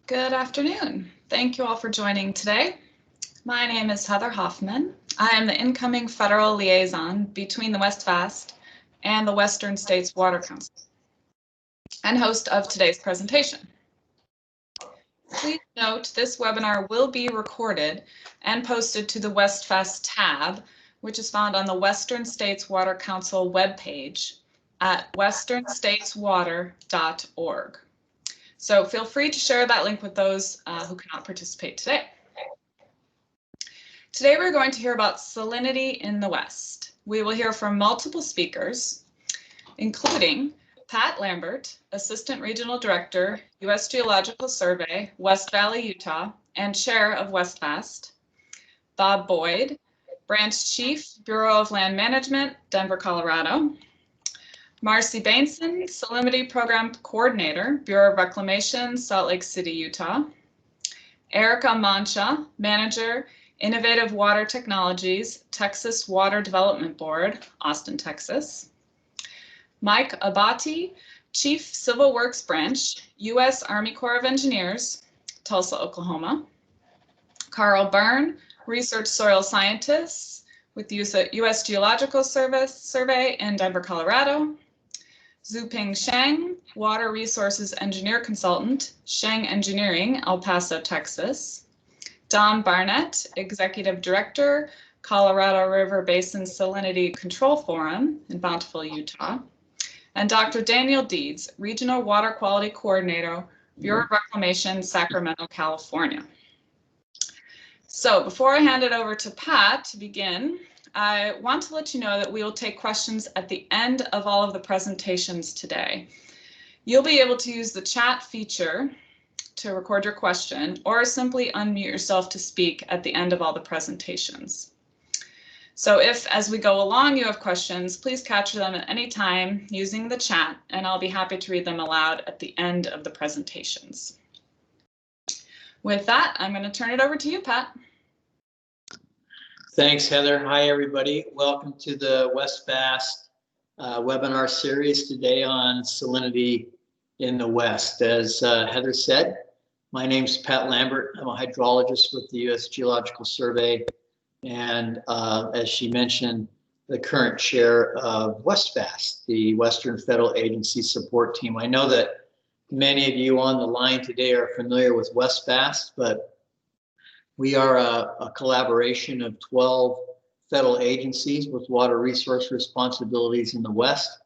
Good afternoon. Thank you all for joining today. My name is Heather Hoffman. I am the incoming federal liaison between the WestFAST and the Western States Water Council and host of today's presentation. Please note this webinar will be recorded and posted to the WestFAST tab, which is found on the Western States Water Council webpage at westernstateswater.org. So feel free to share that link with those who cannot participate today. Today we're going to hear about salinity in the West. We will hear from multiple speakers, including Pat Lambert, Assistant Regional Director, US Geological Survey, West Valley, Utah, and Chair of WestFAST, Bob Boyd, Branch Chief, Bureau of Land Management, Denver, Colorado, Marcy Bainson, Salinity Program Coordinator, Bureau of Reclamation, Salt Lake City, Utah, Erica Mancha, Manager, Innovative Water Technologies, Texas Water Development Board, Austin, Texas, Mike Abati, Chief Civil Works Branch, U.S. Army Corps of Engineers, Tulsa, Oklahoma, Carl Byrne, Research Soil Scientist with the U.S. Geological Survey in Denver, Colorado, Zuping Sheng, Water Resources Engineer Consultant, Sheng Engineering, El Paso, Texas, Don Barnett, Executive Director, Colorado River Basin Salinity Control Forum in Bountiful, Utah, and Dr. Daniel Deeds, Regional Water Quality Coordinator, Bureau of Reclamation, Sacramento, California. So before I hand it over to Pat to begin, I want to let you know that we will take questions at the end of all of the presentations today. You'll be able to use the chat feature to record your question or simply unmute yourself to speak at the end of all the presentations. So if, as we go along, you have questions, please capture them at any time using the chat, and I'll be happy to read them aloud at the end of the presentations. With that, I'm going to turn it over to you, Pat. Thanks, Heather. Hi, everybody. Welcome to the WestFAST webinar series today on salinity in the West. As Heather said, my name's Pat Lambert. I'm a hydrologist with the US Geological Survey, and as she mentioned, the current chair of WestFAST, the Western Federal Agency Support Team. I know that many of you on the line today are familiar with WestFAST, but we are a collaboration of 12 federal agencies with water resource responsibilities in the West.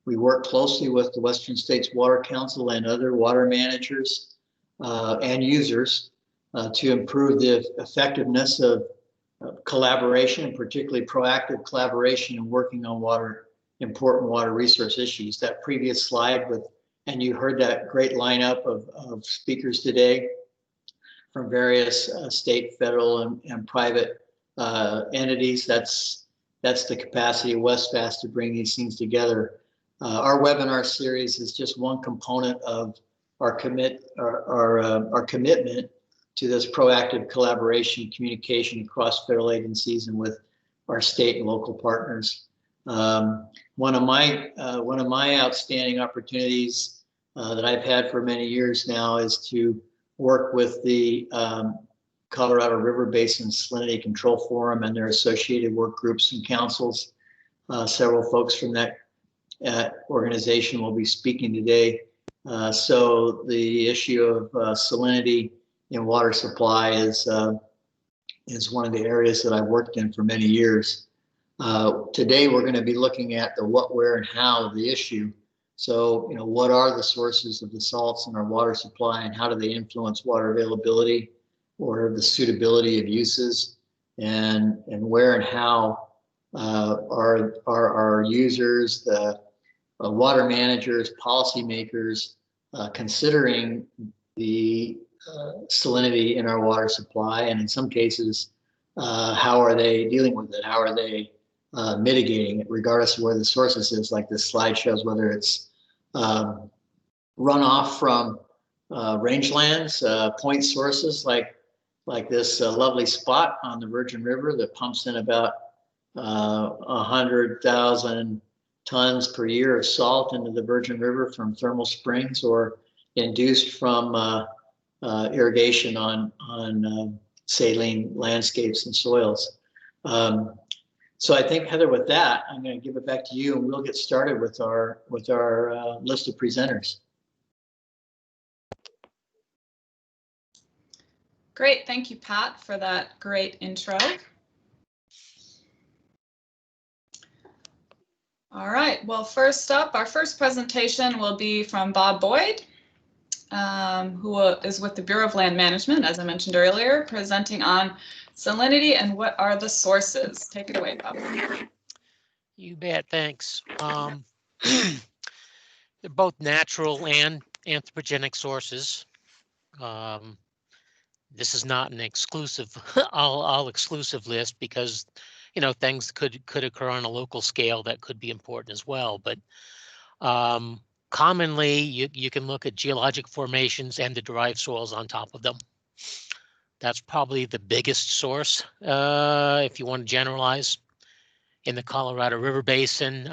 We work closely with the Western States Water Council and other water managers and users to improve the effectiveness of collaboration, particularly proactive collaboration in working on important water resource issues. That previous slide and you heard that great lineup of speakers today from various state, federal, and private entities. That's the capacity of WestFAST to bring these things together. Our webinar series is just one component of our commitment to this proactive collaboration, communication across federal agencies and with our state and local partners. One of my outstanding opportunities that I've had for many years now is to work with the Colorado River Basin Salinity Control Forum and their associated work groups and councils. Several folks from that organization will be speaking today. So the issue of salinity in water supply is one of the areas that I've worked in for many years. Today we're going to be looking at the what, where, and how of the issue. So, what are the sources of the salts in our water supply and how do they influence water availability or the suitability of uses, and where and how are our users, the water managers, policymakers considering the salinity in our water supply, and in some cases, how are they dealing with it? How are they mitigating it, regardless of where the sources is, like this slide shows, whether it's runoff from rangelands, point sources like this lovely spot on the Virgin River that pumps in about 100,000 tons per year of salt into the Virgin River from thermal springs, or induced from irrigation on saline landscapes and soils. So I think, Heather, with that, I'm going to give it back to you, and we'll get started with our list of presenters. Great, thank you, Pat, for that great intro. All right, well, first up, our first presentation will be from Bob Boyd, who is with the Bureau of Land Management, as I mentioned earlier, presenting on salinity and what are the sources. Take it away, Bob. You bet, thanks. They're both natural and anthropogenic sources. This is not an exclusive, all exclusive list, because things could occur on a local scale that could be important as well. But commonly, you can look at geologic formations and the derived soils on top of them. That's probably the biggest source, if you want to generalize. In the Colorado River Basin,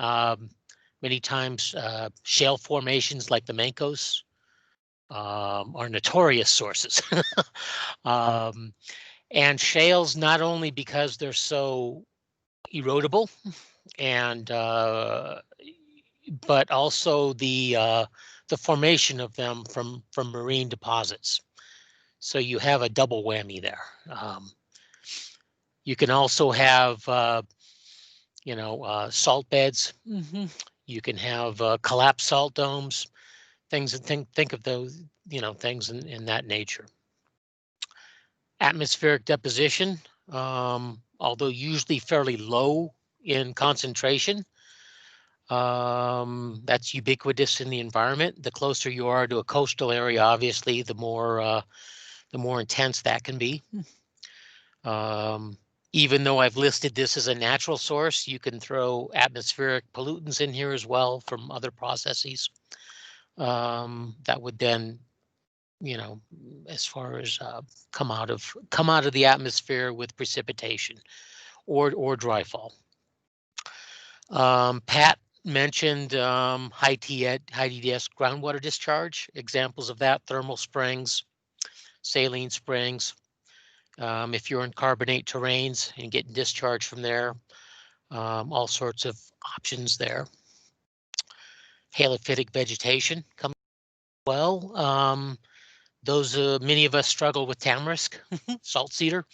many times shale formations like the Mancos are notorious sources. And shales, not only because they're so erodible, and but also the formation of them from marine deposits. So you have a double whammy there. You can also have salt beds. You can have collapsed salt domes. Things that think of those, things in that nature. Atmospheric deposition, although usually fairly low in concentration, that's ubiquitous in the environment. The closer you are to a coastal area, obviously, the more intense that can be. Even though I've listed this as a natural source, you can throw atmospheric pollutants in here as well from other processes. That would then, as far as come out of the atmosphere with precipitation or dry fall. Pat mentioned high TDS groundwater discharge. Examples of that: thermal springs, saline springs. If you're in carbonate terrains and getting discharge from there, all sorts of options there. Halophytic vegetation coming well. Those many of us struggle with tamarisk, salt cedar,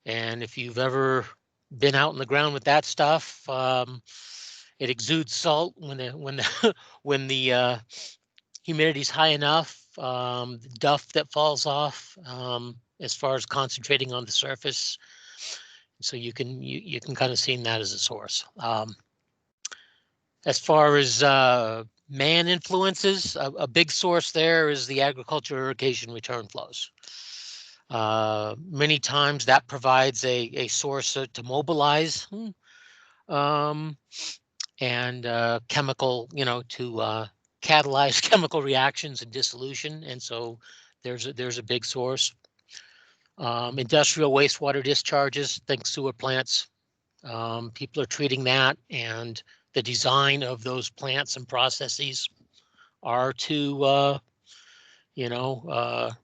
and if you've ever been out in the ground with that stuff, it exudes salt when the humidity's high enough. The duff that falls off, as far as concentrating on the surface, so you can kind of see that as a source. As far as man influences, a big source there is the agriculture irrigation return flows. Many times that provides a source to mobilize and chemical, to catalyze chemical reactions and dissolution, and so there's a big source. Industrial wastewater discharges, think sewer plants. People are treating that, and the design of those plants and processes are to,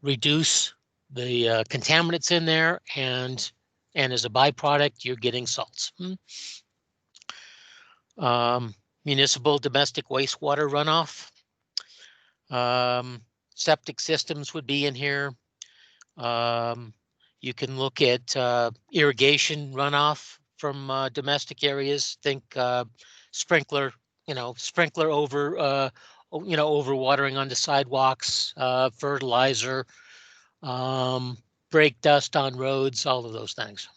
reduce the contaminants in there, and as a byproduct, you're getting salts. Municipal domestic wastewater runoff. Septic systems would be in here. You can look at irrigation runoff from domestic areas. Think sprinkler over, overwatering on the sidewalks, fertilizer, brake dust on roads, all of those things.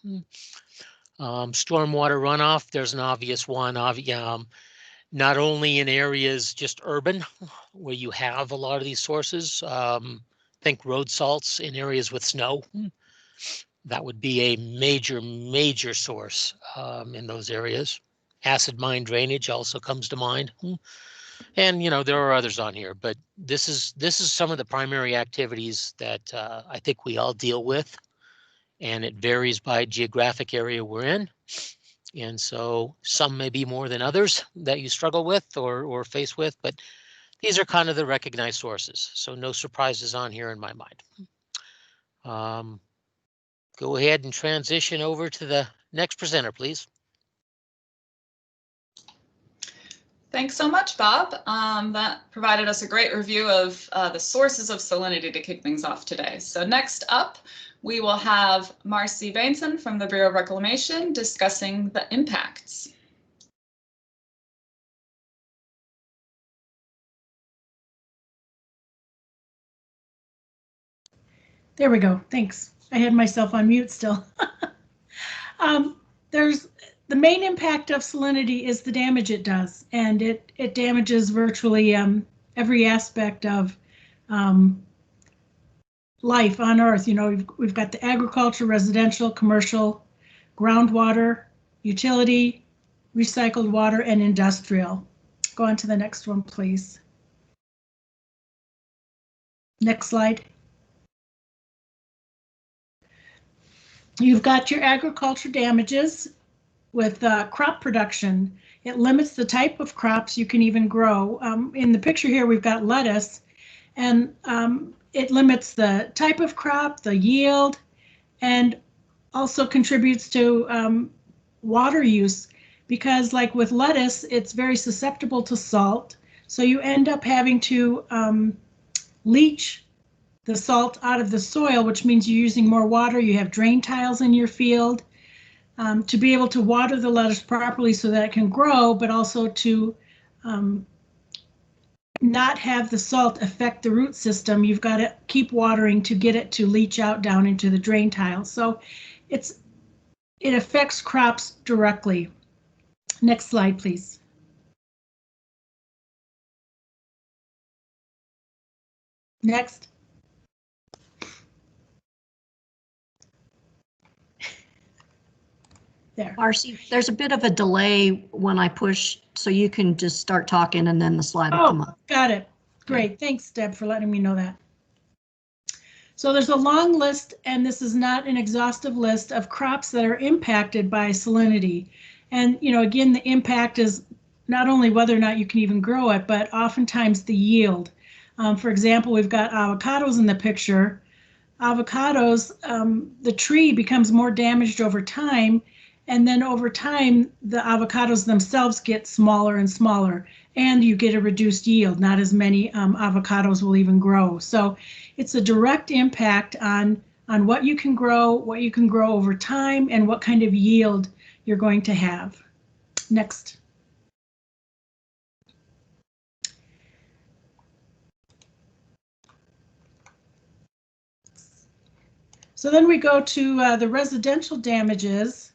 Stormwater runoff, there's an obvious one. Not only in areas just urban, where you have a lot of these sources. Think road salts in areas with snow. That would be a major source in those areas. Acid mine drainage also comes to mind. And there are others on here, but this is some of the primary activities that I think we all deal with, and it varies by geographic area we're in. And so some may be more than others that you struggle with or face with, but these are kind of the recognized sources. So no surprises on here in my mind. Go ahead and transition over to the next presenter, please. Thanks so much, Bob. That provided us a great review of the sources of salinity to kick things off today. So next up, we will have Marcy Bainson from the Bureau of Reclamation discussing the impacts. There we go. Thanks. I had myself on mute still. There's the main impact of salinity is the damage it does, and it damages virtually every aspect of life on Earth. You know, we've got the agriculture, residential, commercial, groundwater, utility, recycled water, and industrial. Go on to the next one, please. Next slide. You've got your agriculture damages with crop production. It limits the type of crops you can even grow. In the picture here, we've got lettuce, and it limits the type of crop, the yield, and also contributes to water use, because like with lettuce, it's very susceptible to salt. So you end up having to leach the salt out of the soil, which means you're using more water. You have drain tiles in your field to be able to water the lettuce properly so that it can grow, but also to not have the salt affect the root system. You've got to keep watering to get it to leach out down into the drain tiles. So it affects crops directly. Next slide, please. Next. There. Marcy, there's a bit of a delay when I push, so you can just start talking and then the slide will come up. Got it. Great. Thanks, Deb, for letting me know that. So there's a long list, and this is not an exhaustive list, of crops that are impacted by salinity. And, you know, again, the impact is not only whether or not you can even grow it, but oftentimes the yield. For example, we've got avocados in the picture. Avocados, the tree becomes more damaged over time, and then over time, the avocados themselves get smaller and smaller, and you get a reduced yield. Not as many avocados will even grow. So it's a direct impact on what you can grow over time, and what kind of yield you're going to have. Next. So then we go to the residential damages.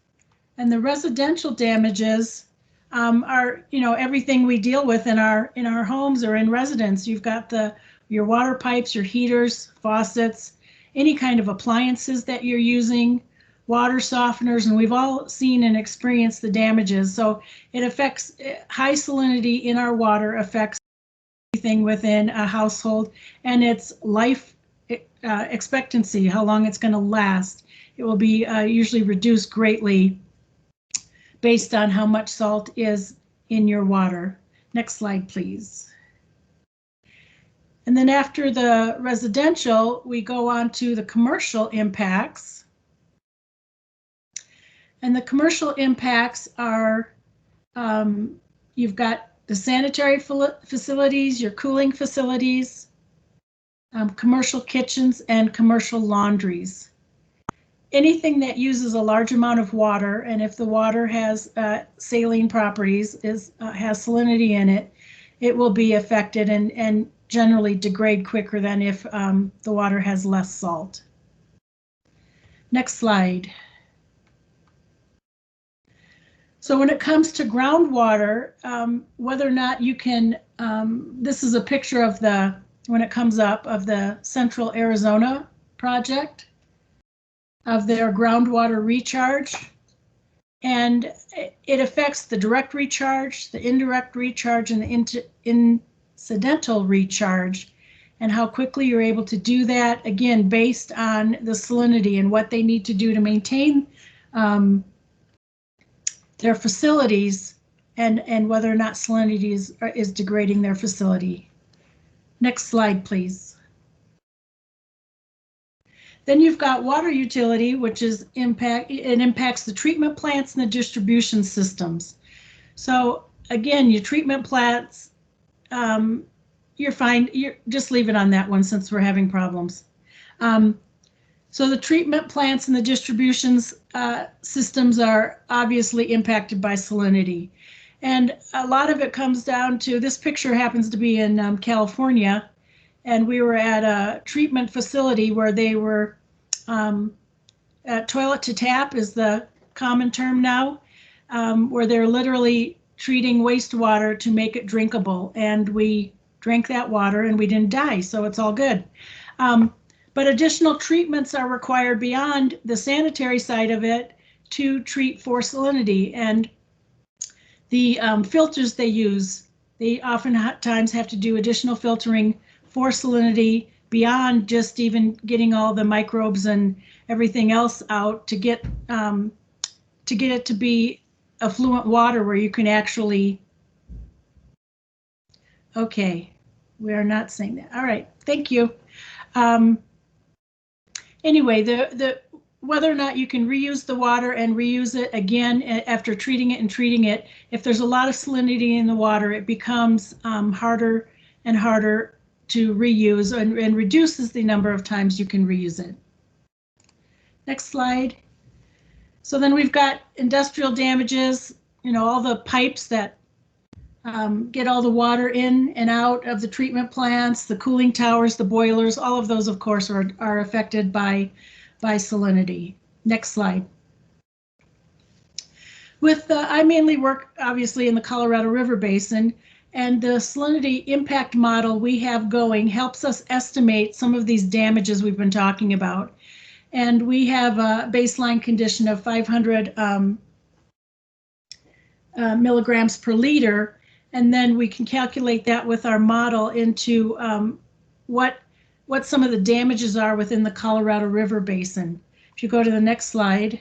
And the residential damages are, you know, everything we deal with in our homes or in residence. You've got your water pipes, your heaters, faucets, any kind of appliances that you're using, water softeners, and we've all seen and experienced the damages. So it affects high salinity in our water, affects everything within a household, and its life expectancy, how long it's going to last. It will be usually reduced greatly based on how much salt is in your water. Next slide, please. And then after the residential, we go on to the commercial impacts. And the commercial impacts are, you've got the sanitary facilities, your cooling facilities, commercial kitchens, and commercial laundries. Anything that uses a large amount of water, and if the water has saline properties, has salinity in it, it will be affected and generally degrade quicker than if the water has less salt. Next slide. So when it comes to groundwater, whether or not you can, this is a picture of when it comes up, of the Central Arizona project, of their groundwater recharge, and it affects the direct recharge, the indirect recharge, and the incidental recharge, and how quickly you're able to do that, again, based on the salinity and what they need to do to maintain their facilities, and whether or not salinity is degrading their facility. Next slide, please. Then you've got water utility, which is it impacts the treatment plants and the distribution systems. So again, your treatment plants, you're fine. You're just leave it on that one since we're having problems. So the treatment plants and the distributions systems are obviously impacted by salinity. And a lot of it comes down to, this picture happens to be in California, and we were at a treatment facility where they were, toilet to tap is the common term now, where they're literally treating wastewater to make it drinkable. And we drank that water and we didn't die, so it's all good. But additional treatments are required beyond the sanitary side of it to treat for salinity. And the filters they use, they oftentimes have to do additional filtering for salinity beyond just even getting all the microbes and everything else out to get it to be affluent water where you can actually. Okay, we are not saying that. All right, thank you. Anyway, the whether or not you can reuse the water and reuse it again after treating it, if there's a lot of salinity in the water, it becomes harder and harder to reuse and reduces the number of times you can reuse it. Next slide. So then we've got industrial damages, all the pipes that get all the water in and out of the treatment plants, the cooling towers, the boilers, all of those, of course, are affected by salinity. Next slide. I mainly work, obviously, in the Colorado River Basin, and the salinity impact model we have going helps us estimate some of these damages we've been talking about. And we have a baseline condition of 500 milligrams per liter, and then we can calculate that with our model into what some of the damages are within the Colorado River Basin. If you go to the next slide.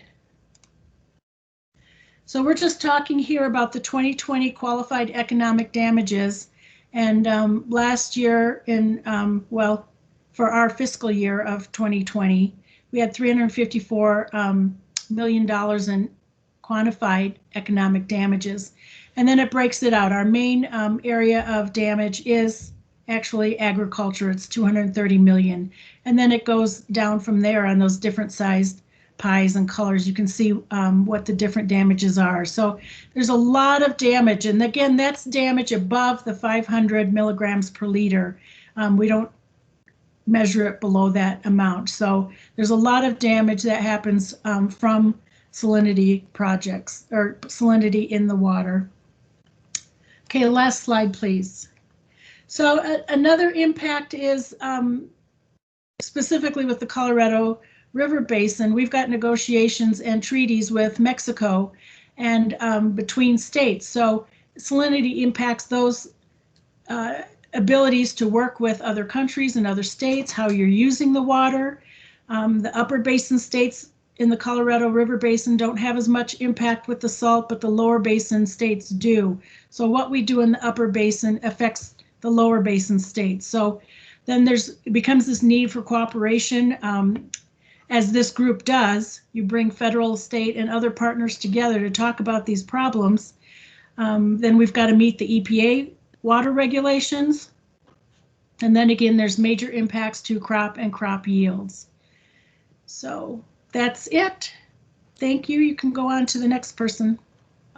So we're just talking here about the 2020 qualified economic damages. And last year for our fiscal year of 2020, we had $354 million in quantified economic damages. And then it breaks it out. Our main area of damage is actually agriculture. It's 230 million. And then it goes down from there on those different sized pies and colors. You can see what the different damages are. So there's a lot of damage. And again, that's damage above the 500 milligrams per liter. We don't measure it below that amount. So there's a lot of damage that happens from salinity projects or salinity in the water. Okay, last slide, please. So another impact is specifically with the Colorado River Basin. We've got negotiations and treaties with Mexico and between states. So salinity impacts those abilities to work with other countries and other states, how you're using the water. The upper basin states in the Colorado River Basin don't have as much impact with the salt, but the lower basin states do. So what we do in the upper basin affects the lower basin states. So then it becomes this need for cooperation. As this group does, you bring federal, state, and other partners together to talk about these problems. Then we've got to meet the EPA water regulations. And then again, there's major impacts to crop and crop yields. So that's it. Thank you. You can go on to the next person.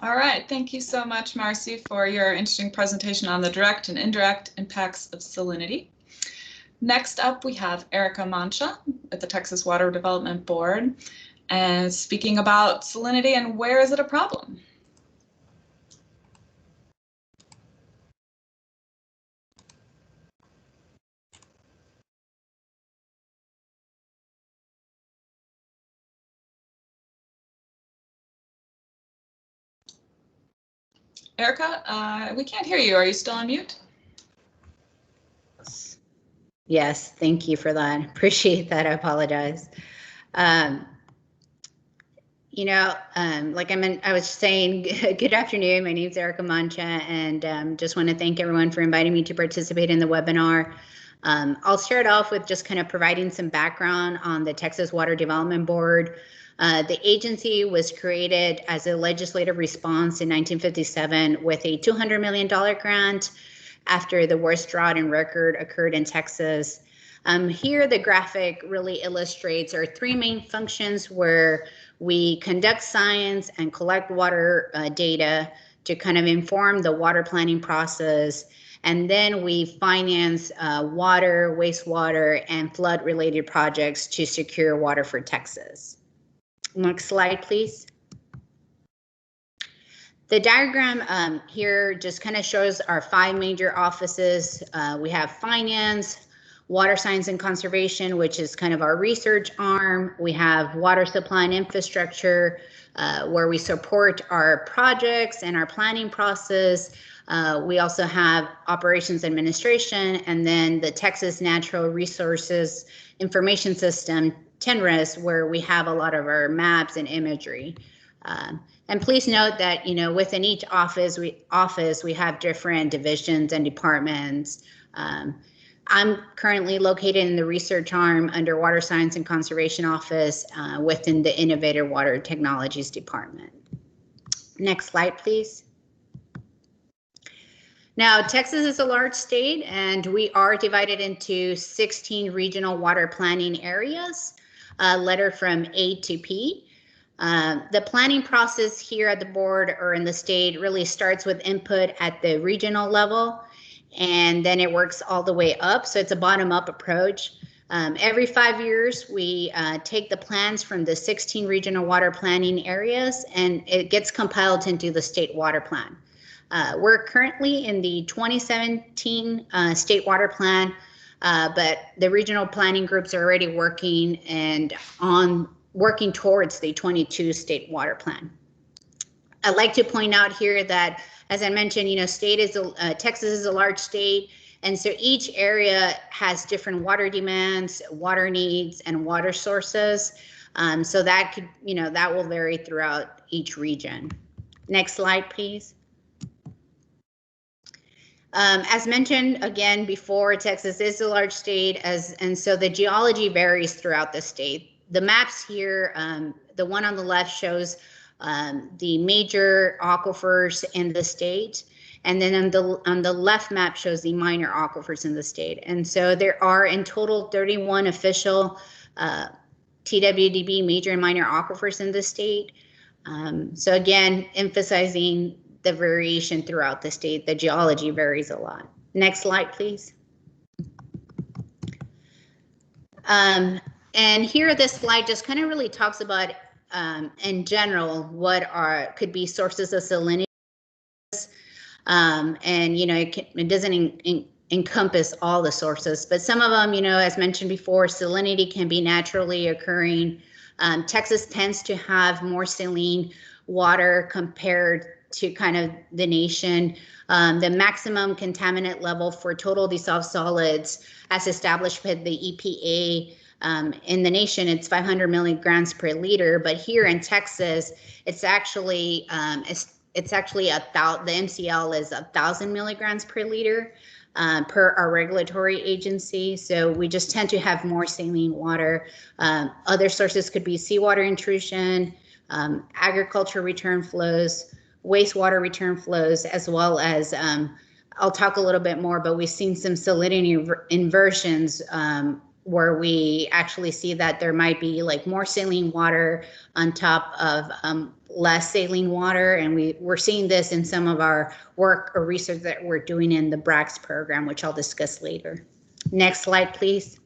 All right. Thank you so much, Marcy, for your interesting presentation on the direct and indirect impacts of salinity. Next up, we have Erica Mancha at the Texas Water Development Board, and speaking about salinity and where is it a problem? Erica, we can't hear you. Are you still on mute? Yes, thank you for that. Appreciate that. I apologize. Like I was saying, good afternoon. My name is Erica Mancha, and just want to thank everyone for inviting me to participate in the webinar. I'll start off with just kind of providing some background on the Texas Water Development Board. The agency was created as a legislative response in 1957 with a $200 million grant after the worst drought in record occurred in Texas. Here, the graphic really illustrates our three main functions where we conduct science and collect water data to kind of inform the water planning process. And then we finance water, wastewater, and flood-related projects to secure water for Texas. Next slide, please. The diagram here just kind of shows our 5 major offices. We have finance, water science and conservation, which is kind of our research arm. We have water supply and infrastructure, where we support our projects and our planning process. We also have operations administration, and then the Texas Natural Resources Information System, TNRIS, where we have a lot of our maps and imagery. And please note that, you know, within each office we have different divisions and departments. I'm currently located in the research arm under Water Science and Conservation Office within the Innovative Water Technologies Department. Next slide, please. Now, Texas is a large state, and we are divided into 16 regional water planning areas, lettered from A to P. The planning process here at the board or in the state really starts with input at the regional level, and then it works all the way up. So it's a bottom-up approach. Every 5 years, we take the plans from the 16 regional water planning areas, and it gets compiled into the state water plan. We're currently in the 2017 state water plan, but the regional planning groups are already working towards the 22 state water plan. I'd like to point out here that, as I mentioned, you know, Texas is a large state, and so each area has different water demands, water needs, and water sources. So that could, you know, that will vary throughout each region. Next slide, please. As mentioned again before, Texas is a large state, and so the geology varies throughout the state. The maps here, the one on the left shows the major aquifers in the state, and then on the left map shows the minor aquifers in the state. And so there are in total 31 official TWDB major and minor aquifers in the state. So again, emphasizing the variation throughout the state. The geology varies a lot. Next slide, please. And here, this slide just kind of really talks about, in general, what could be sources of salinity. And, you know, it doesn't encompass all the sources, but some of them, you know, as mentioned before, salinity can be naturally occurring. Texas tends to have more saline water compared to kind of the nation. The maximum contaminant level for total dissolved solids as established by the EPA in the nation, it's 500 milligrams per liter, but here in Texas, it's actually the MCL is 1,000 milligrams per liter per our regulatory agency. So we just tend to have more saline water. Other sources could be seawater intrusion, agriculture return flows, wastewater return flows, as well as, I'll talk a little bit more, but we've seen some salinity inversions where we actually see that there might be like more saline water on top of less saline water. And we're seeing this in some of our work or research that we're doing in the BRACKISH program, which I'll discuss later. Next slide, please.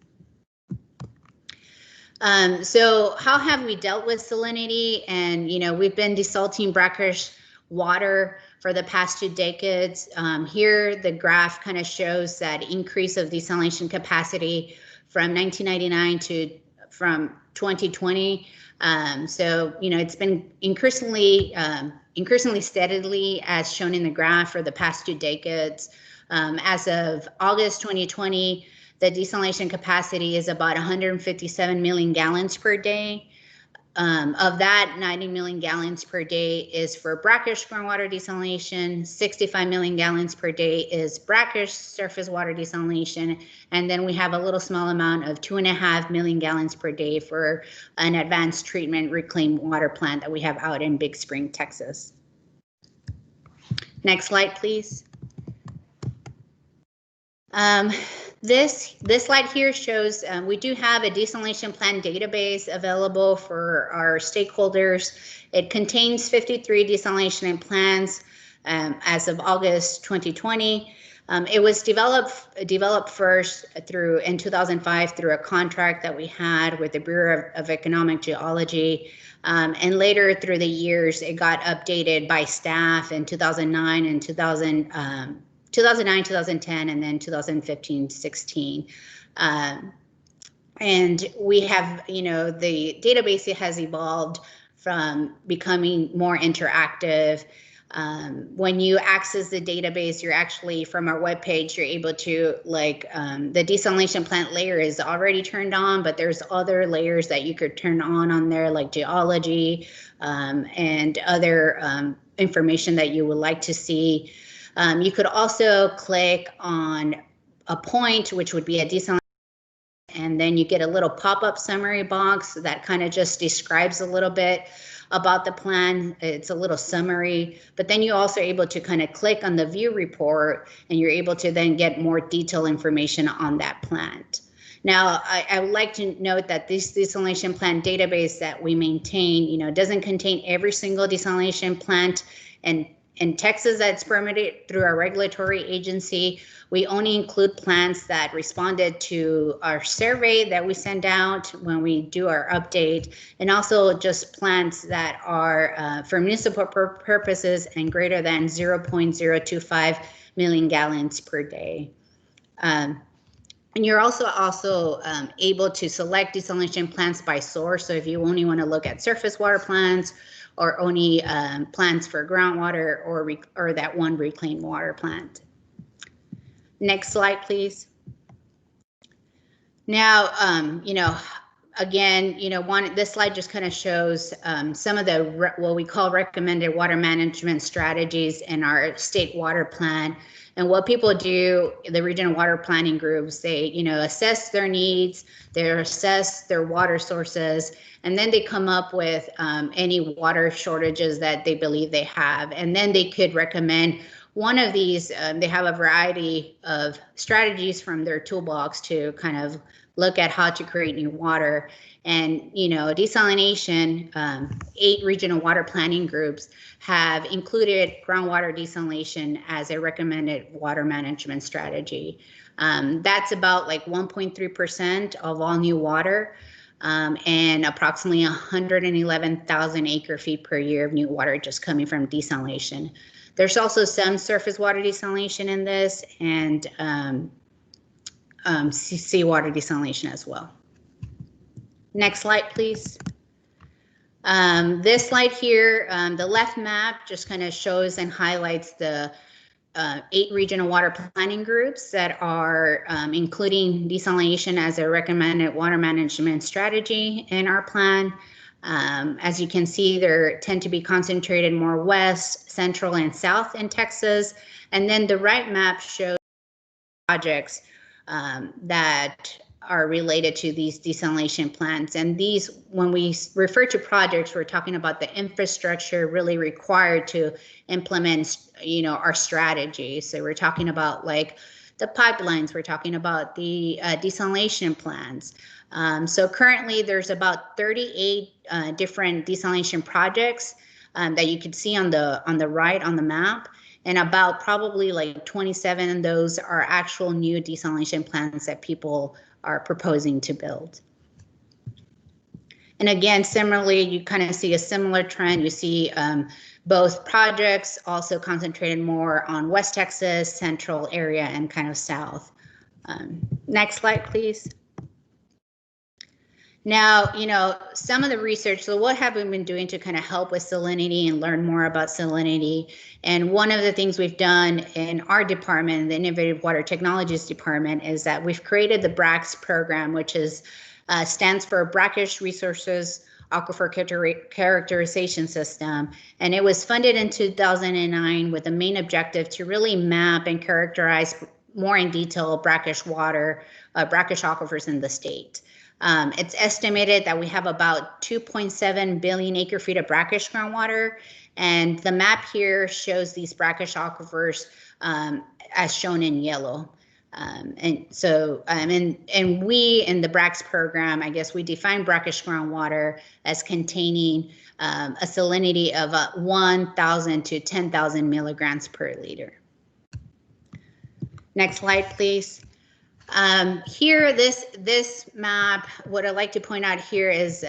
So how have we dealt with salinity? And, you know, we've been desalting brackish water for the past 2 decades. Here, the graph kind of shows that increase of desalination capacity from 1999 to from 2020. So, you know, it's been increasingly steadily, as shown in the graph, for the past 2 decades. As of August 2020, the desalination capacity is about 157 million gallons per day. Of that, 90 million gallons per day is for brackish groundwater desalination, 65 million gallons per day is brackish surface water desalination, and then we have a little small amount of 2.5 million gallons per day for an advanced treatment reclaimed water plant that we have out in Big Spring, Texas. Next slide, please. This slide here shows we do have a desalination plan database available for our stakeholders. It contains 53 desalination plans as of August 2020. It was developed first in 2005 through a contract that we had with the Bureau of Economic Geology. And later through the years, it got updated by staff in 2009 and 2009, 2010, and then 2015, 16. And we have, the database has evolved from becoming more interactive. When you access the database, you're actually, from our webpage, you're able to, the desalination plant layer is already turned on, but there's other layers that you could turn on there, like geology and other information that you would like to see. You could also click on a point, which would be a desalination, and then you get a little pop-up summary box that kind of just describes a little bit about the plan. It's a little summary, but then you're also able to kind of click on the view report, and you're able to then get more detailed information on that plant. Now, I would like to note that this desalination plant database that we maintain, doesn't contain every single desalination plant and in Texas that's permitted through our regulatory agency. We only include plants that responded to our survey that we send out when we do our update, and also just plants that are for municipal purposes and greater than 0.025 million gallons per day. And you're also able to select desalination plants by source. So if you only want to look at surface water plants, or only plants for groundwater, or that one reclaimed water plant. Next slide, please. Now, again, this slide just kind of shows some of the what we call recommended water management strategies in our state water plan. And what people do, the regional water planning groups, they, assess their needs, they assess their water sources, and then they come up with any water shortages that they believe they have. And then they could recommend one of these. They have a variety of strategies from their toolbox to kind of look at how to create new water. And, desalination, 8 regional water planning groups have included groundwater desalination as a recommended water management strategy. That's about 1.3% of all new water, and approximately 111,000 acre feet per year of new water just coming from desalination. There's also some surface water desalination in this, and seawater desalination as well. Next slide, please. This slide here, the left map just kind of shows and highlights the 8 regional water planning groups that are including desalination as a recommended water management strategy in our plan. As you can see, they tend to be concentrated more west, central, and south in Texas. And then the right map shows projects that are related to these desalination plants. And these, when we refer to projects, we're talking about the infrastructure really required to implement, our strategy. So we're talking about the pipelines, we're talking about the desalination plants. So currently there's about 38 different desalination projects that you could see on the right on the map. And about probably 27 of those are actual new desalination plants that people are proposing to build. And again, similarly, you kind of see a similar trend. You see both projects also concentrated more on West Texas, central area, and kind of south. Next slide, please. Now, some of the research, so what have we been doing to kind of help with salinity and learn more about salinity? And one of the things we've done in our department, the Innovative Water Technologies Department, is that we've created the BRACKISH program, which is stands for Brackish Resources Aquifer Characterization System, and it was funded in 2009 with the main objective to really map and characterize more in detail brackish water, brackish aquifers in the state. It's estimated that we have about 2.7 billion acre feet of brackish groundwater, and the map here shows these brackish aquifers as shown in yellow. And so, and we in the BRACS program, I guess we define brackish groundwater as containing a salinity of 1,000 to 10,000 milligrams per liter. Next slide, please. Here, this map, what I'd like to point out here is,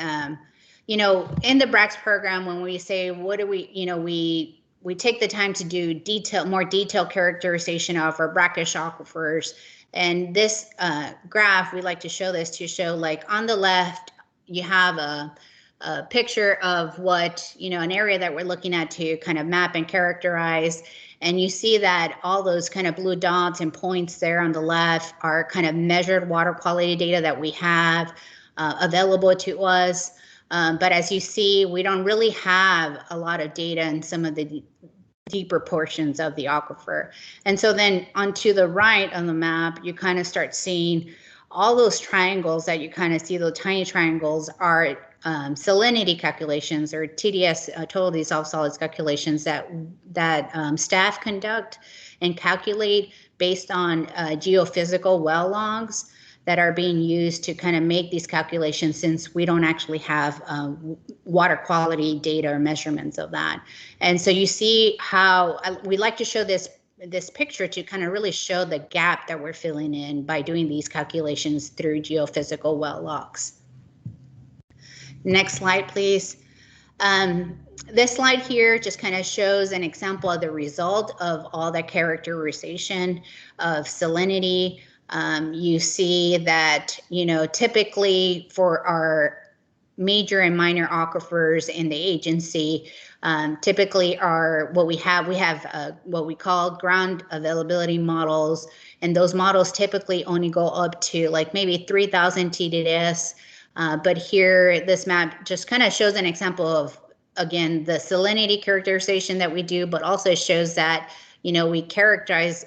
you know, in the BRACS program, when we say, what do we, you know, we take the time to do more detailed characterization of our brackish aquifers. And this graph, we like to show this to show, like on the left, you have a picture of what, you know, an area that we're looking at to kind of map and characterize. And you see that all those kind of blue dots and points there on the left are kind of measured water quality data that we have available to us. But as you see, we don't really have a lot of data in some of the deeper portions of the aquifer. And so then onto the right on the map, you kind of start seeing all those triangles that you kind of see, those tiny triangles are salinity calculations or TDS, total dissolved solids calculations that staff conduct and calculate based on geophysical well logs that are being used to kind of make these calculations, since we don't actually have water quality data or measurements of that. And so you see how we like to show this picture to kind of really show the gap that we're filling in by doing these calculations through geophysical well logs. Next slide, please. This slide here just kind of shows an example of the result of all the characterization of salinity. You see that, you know, typically for our major and minor aquifers in the agency, typically are what we have what we call ground availability models. And those models typically only go up to like maybe 3,000 TDS. But here, this map just kind of shows an example of, again, the salinity characterization that we do, but also shows that, you know, we characterize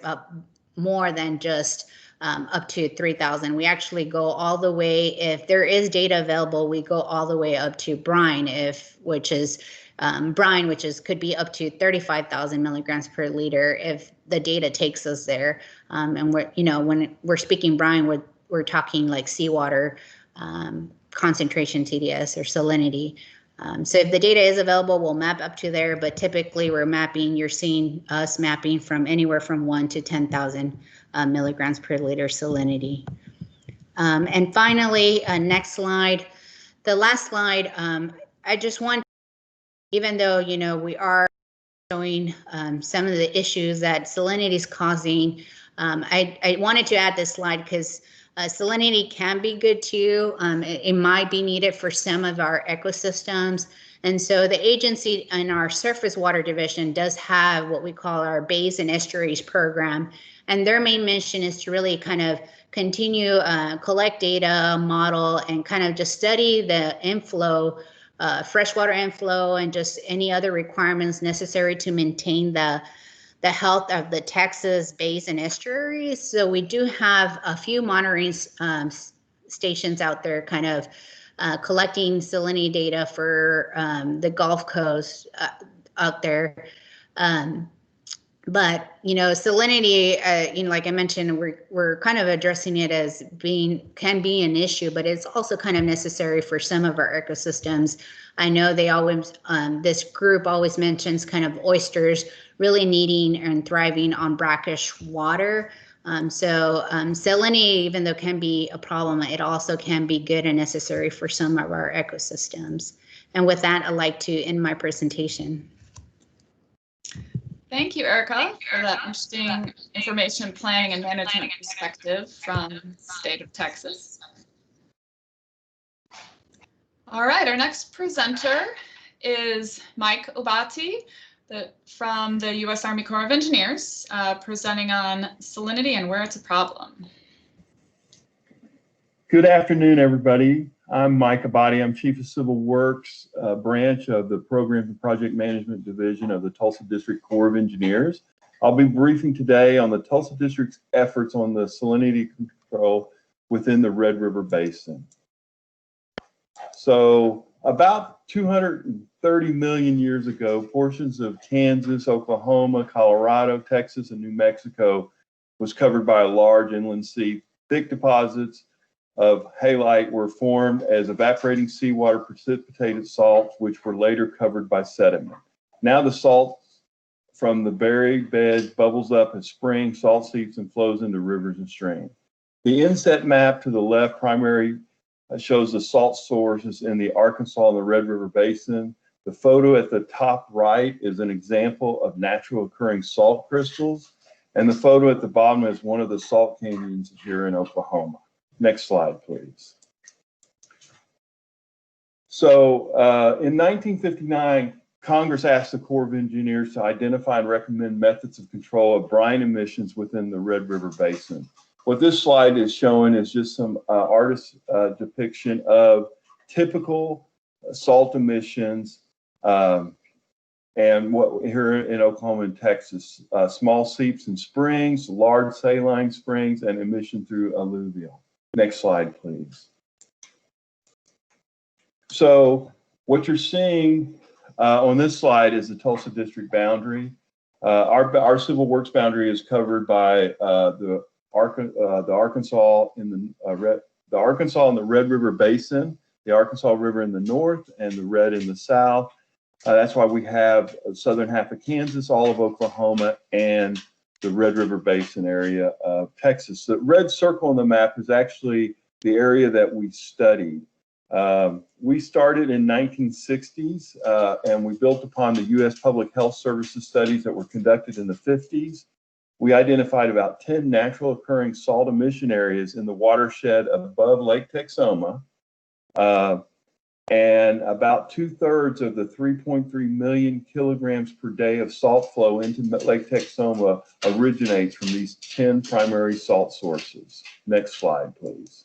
more than just up to 3,000. We actually go all the way, if there is data available, we go all the way up to brine, which could be up to 35,000 milligrams per liter if the data takes us there. And we're, you know, when we're speaking brine, we're talking like seawater concentration TDS or salinity. So if the data is available, we'll map up to there, but typically you're seeing us mapping from anywhere from 1 to 10,000 milligrams per liter salinity. And finally, next slide, the last slide, I just want, even though, you know, we are showing some of the issues that salinity is causing, I wanted to add this slide because salinity can be good too. It might be needed for some of our ecosystems. And so the agency in our surface water division does have what we call our bays and estuaries program. And their main mission is to really kind of continue, collect data, model, and kind of just study the inflow, freshwater inflow, and just any other requirements necessary to maintain the health of the Texas bays and estuaries. So we do have a few monitoring stations out there kind of collecting salinity data for the Gulf Coast out there. But, you know, salinity, you know, like I mentioned, we're kind of addressing it as can be an issue, but it's also kind of necessary for some of our ecosystems. I know they always, this group always mentions kind of oysters really needing and thriving on brackish water. So salinity, even though can be a problem, it also can be good and necessary for some of our ecosystems. And with that, I'd like to end my presentation. Thank you, Erica, for that interesting information planning and management perspective from the state of Texas. All right, our next presenter is Mike Obati from the U.S. Army Corps of Engineers, presenting on salinity and where it's a problem. Good afternoon, everybody. I'm Mike Abadi. I'm Chief of Civil Works branch of the Programs and Project Management Division of the Tulsa District Corps of Engineers. I'll be briefing today on the Tulsa District's efforts on the salinity control within the Red River Basin. So about 230 million years ago, portions of Kansas, Oklahoma, Colorado, Texas, and New Mexico was covered by a large inland sea. Thick deposits of halite were formed as evaporating seawater precipitated salts, which were later covered by sediment. Now the salt from the buried bed bubbles up as spring, salt seeps, and flows into rivers and streams. The inset map to the left primary shows the salt sources in the Arkansas and the Red River Basin. The photo at the top right is an example of natural occurring salt crystals, and the photo at the bottom is one of the salt canyons here in Oklahoma. Next slide, please. So in 1959, Congress asked the Corps of Engineers to identify and recommend methods of control of brine emissions within the Red River Basin. What this slide is showing is just some artist depiction of typical salt emissions and what here in Oklahoma and Texas, small seeps and springs, large saline springs, and emission through alluvial. Next slide, please. So what you're seeing on this slide is the Tulsa district boundary. Our civil works boundary is covered by the Arkansas in the Arkansas and the Red River Basin, the Arkansas River in the north, and the Red in the south. That's why we have the southern half of Kansas, all of Oklahoma, and the Red River Basin area of Texas. The red circle on the map is actually the area that we studied. We started in 1960s and we built upon the U.S. Public Health Services studies that were conducted in the 50s. We identified about 10 natural occurring salt emission areas in the watershed above Lake Texoma. And about 2/3 of the 3.3 million kilograms per day of salt flow into Lake Texoma originates from these 10 primary salt sources. Next slide, please.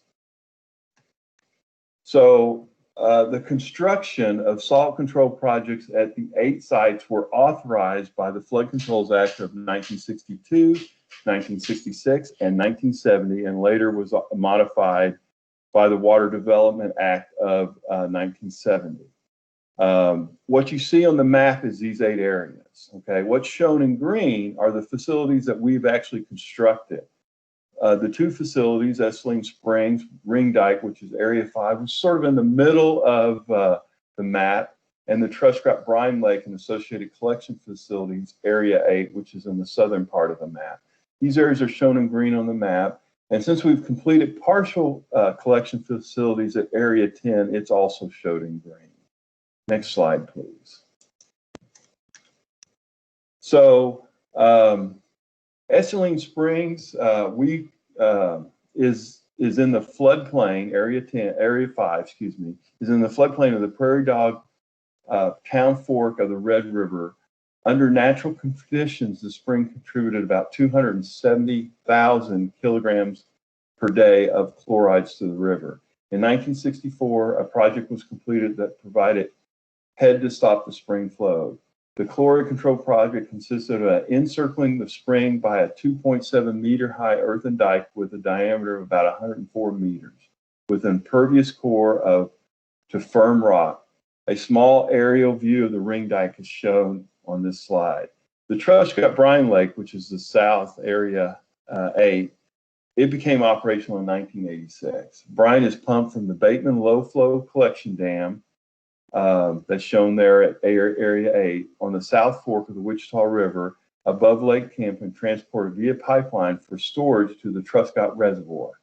So the construction of salt control projects at the 8 sites were authorized by the Flood Controls Act of 1962, 1966, and 1970, and later was modified by the Water Development Act of 1970. What you see on the map is these 8 areas, okay? What's shown in green are the facilities that we've actually constructed. The 2 facilities, Saline Springs, Ring Dike, which is Area 5, is sort of in the middle of the map, and the Truscott Brine Lake and associated collection facilities, Area 8, which is in the southern part of the map. These areas are shown in green on the map. And since we've completed partial collection facilities at Area 10, it's also showed in green. Next slide, please. So, Saline Springs is in the floodplain, Area 5, excuse me, is in the floodplain of the Prairie Dog Town Fork of the Red River. Under natural conditions, the spring contributed about 270,000 kilograms per day of chlorides to the river. In 1964, a project was completed that provided head to stop the spring flow. The chloride control project consisted of encircling the spring by a 2.7 meter high earthen dike with a diameter of about 104 meters, with an impervious core to firm rock. A small aerial view of the ring dike is shown on this slide. The Truscott Brine Lake, which is the south area 8, it became operational in 1986. Brine is pumped from the Bateman Low Flow Collection Dam that's shown there at Area 8 on the South Fork of the Wichita River above Lake Camp and transported via pipeline for storage to the Truscott Reservoir.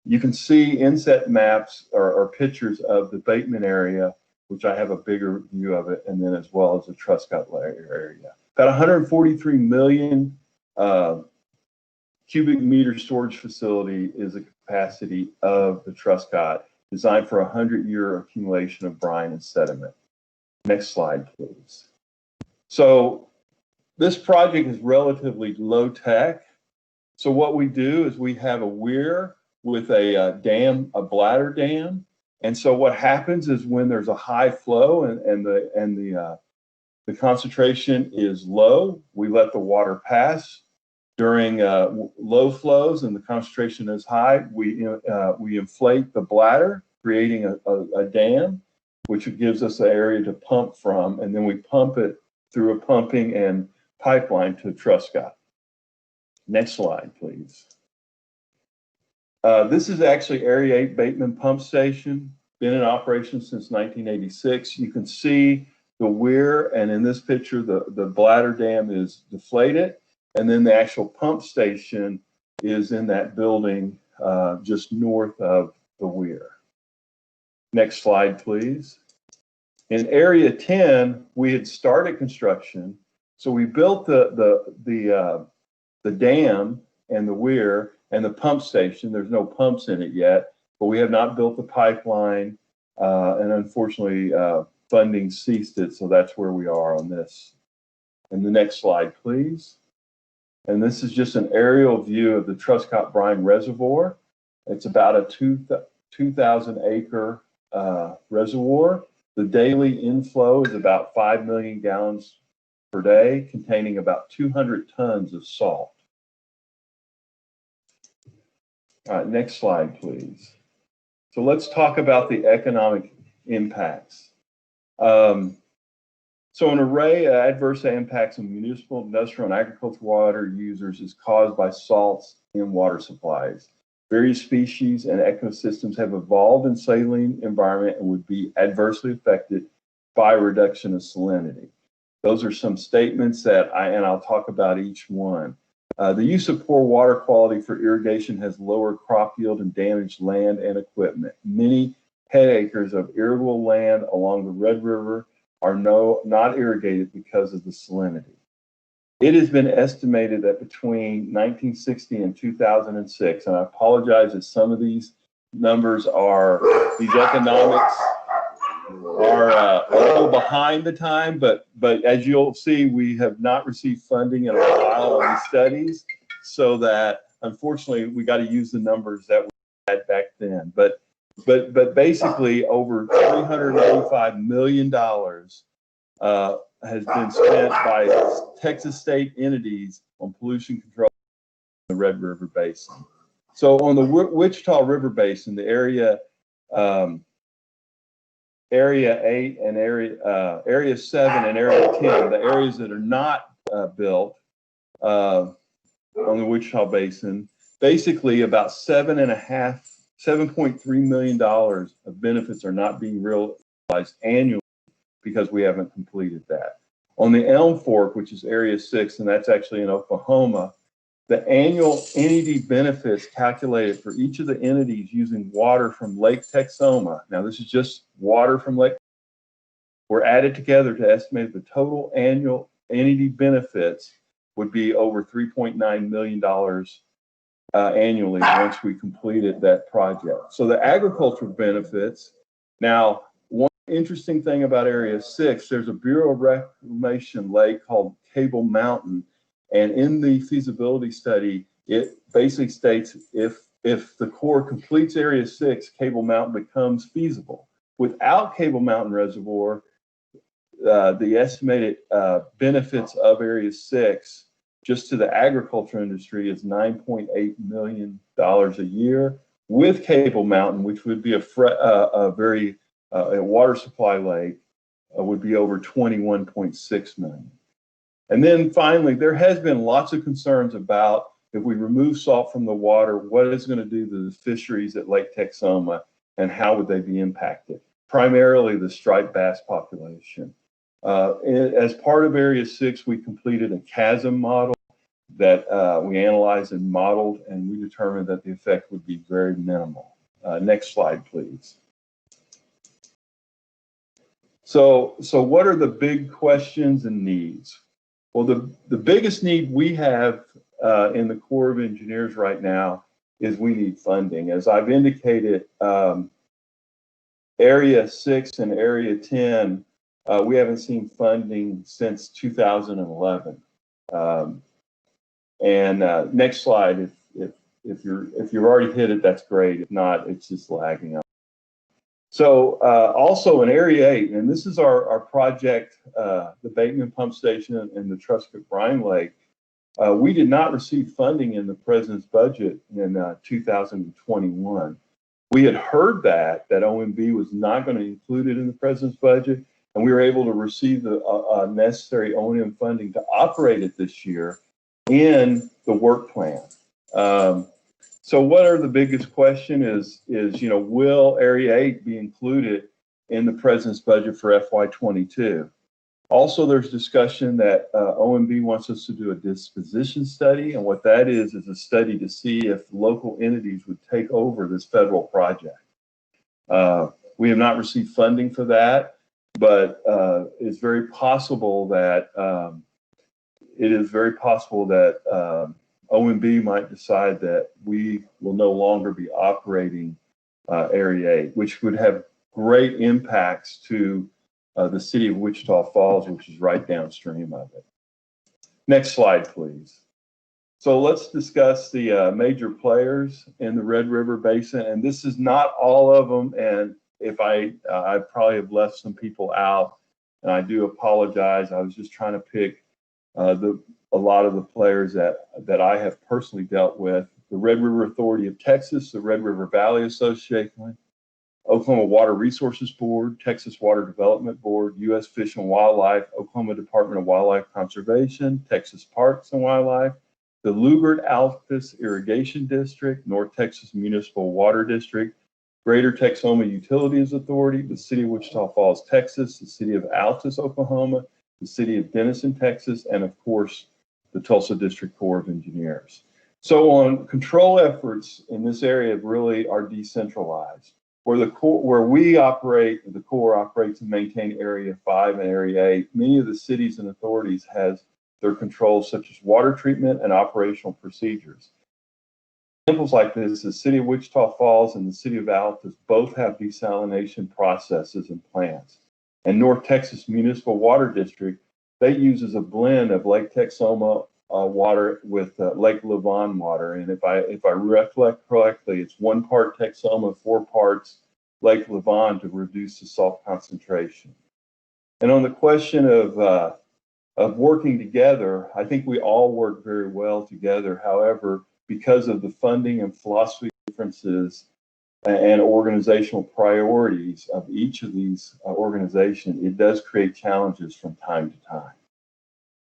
You can see inset maps or pictures of the Bateman area, which I have a bigger view of it, and then as well as the Truscott area. About 143 million cubic meter storage facility is the capacity of the Truscott, designed for a 100-year accumulation of brine and sediment. Next slide, please. So this project is relatively low tech. So what we do is we have a weir with a dam, a bladder dam, And so what happens is when there's a high flow and the concentration is low, we let the water pass. During low flows and the concentration is high, we inflate the bladder, creating a dam, which gives us an area to pump from, and then we pump it through a pumping and pipeline to Truscott. Next slide, please. This is actually Area 8 Bateman Pump Station, been in operation since 1986. You can see the weir, and in this picture, the bladder dam is deflated, and then the actual pump station is in that building just north of the weir. Next slide, please. In Area 10, we had started construction, so we built the dam and the weir and the pump station. There's no pumps in it yet, but we have not built the pipeline, and unfortunately, funding ceased it, so that's where we are on this. And the next slide, please. And this is just an aerial view of the Truscott Brine Reservoir. It's about a 2,000 acre reservoir. The daily inflow is about 5 million gallons per day, containing about 200 tons of salt. All right, next slide, please. So let's talk about the economic impacts. So an array of adverse impacts on municipal, industrial, and agricultural water users is caused by salts in water supplies. Various species and ecosystems have evolved in saline environment and would be adversely affected by a reduction of salinity. Those are some statements that I'll talk about each one. The use of poor water quality for irrigation has lower crop yield and damaged land and equipment. Many hectares of irrigable land along the Red River are not irrigated because of the salinity. It has been estimated that between 1960 and 2006, and I apologize that some of these numbers these economics are a little behind the time, but as you'll see, we have not received funding in a while on these studies, so that unfortunately we got to use the numbers that we had back then. But basically, over $385 million has been spent by Texas state entities on pollution control in the Red River Basin. So on the Wichita River Basin, the area 8 and area 7 and area 10, the areas that are not built on the Wichita Basin, basically about $7.3 million of benefits are not being realized annually because we haven't completed that. On the Elm Fork, which is area 6, and that's actually in Oklahoma, the annual entity benefits calculated for each of the entities using water from Lake Texoma, now this is just water from Lake, were added together to estimate the total annual entity benefits would be over $3.9 million annually once we completed that project. So the agricultural benefits, now one interesting thing about area 6, there's a Bureau of Reclamation lake called Cable Mountain, and in the feasibility study, it basically states if the Corps completes area 6, Cable Mountain becomes feasible. Without Cable Mountain Reservoir, the estimated benefits of area 6 just to the agriculture industry is $9.8 million a year. With Cable Mountain, which would be a water supply lake, would be over $21.6 million. And then finally, there has been lots of concerns about if we remove salt from the water, what is going to do to the fisheries at Lake Texoma and how would they be impacted? Primarily the striped bass population. As part of Area 6, we completed a chasm model that we analyzed and modeled, and we determined that the effect would be very minimal. Next slide, please. So what are the big questions and needs? Well, the biggest need we have in the Corps of Engineers right now is we need funding. As I've indicated, Area 6 and Area 10, we haven't seen funding since 2011. Next slide, if you've already hit it, that's great. If not, it's just lagging up. So also in Area 8, and this is our project, the Bateman Pump Station and the Truscott Brine Lake, we did not receive funding in the president's budget in 2021. We had heard that OMB was not going to include it in the president's budget, and we were able to receive the necessary O&M funding to operate it this year in the work plan. So what are the biggest question is, will Area 8 be included in the president's budget for FY22? Also, there's discussion that OMB wants us to do a disposition study, and what that is a study to see if local entities would take over this federal project. We have not received funding for that, but it's very possible that OMB might decide that we will no longer be operating Area 8, which would have great impacts to the city of Wichita Falls, which is right downstream of it. Next slide, please. So let's discuss the major players in the Red River Basin, and this is not all of them, and if I probably have left some people out, and I do apologize. I was just trying to pick a lot of the players that I have personally dealt with: the Red River Authority of Texas, the Red River Valley Association, Oklahoma Water Resources Board, Texas Water Development Board, U.S. Fish and Wildlife, Oklahoma Department of Wildlife Conservation, Texas Parks and Wildlife, the Lugard-Altus Irrigation District, North Texas Municipal Water District, Greater Texoma Utilities Authority, the City of Wichita Falls, Texas, the City of Altus, Oklahoma, the City of Denison, Texas, and of course, the Tulsa District Corps of Engineers. So on control efforts in this area really are decentralized. Where we operate, the Corps operates and maintain Area 5 and Area 8, many of the cities and authorities has their controls such as water treatment and operational procedures. Examples like this, the City of Wichita Falls and the City of Altus both have desalination processes and plants. And North Texas Municipal Water District, they uses a blend of Lake Texoma water with Lake Levon water. And if I recollect correctly, it's 1 part Texoma, 4 parts Lake Levon to reduce the salt concentration. And on the question of working together, I think we all work very well together. However, because of the funding and philosophy differences and organizational priorities of each of these organizations, it does create challenges from time to time.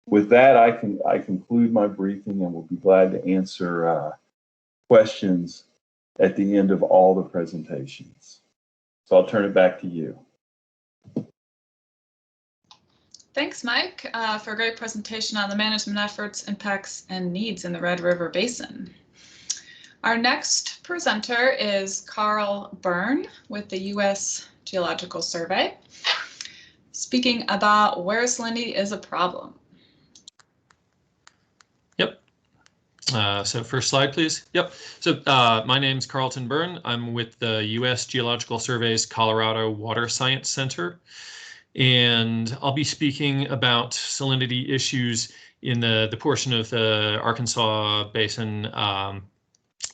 With that, I conclude my briefing and will be glad to answer questions at the end of all the presentations. So I'll turn it back to you. Thanks, Mike, for a great presentation on the management efforts, impacts, and needs in the Red River Basin. Our next presenter is Carl Byrne with the U.S. Geological Survey, speaking about where salinity is a problem. Yep. So first slide, please. Yep. So my name's Carlton Byrne. I'm with the U.S. Geological Survey's Colorado Water Science Center. And I'll be speaking about salinity issues in the portion of the Arkansas Basin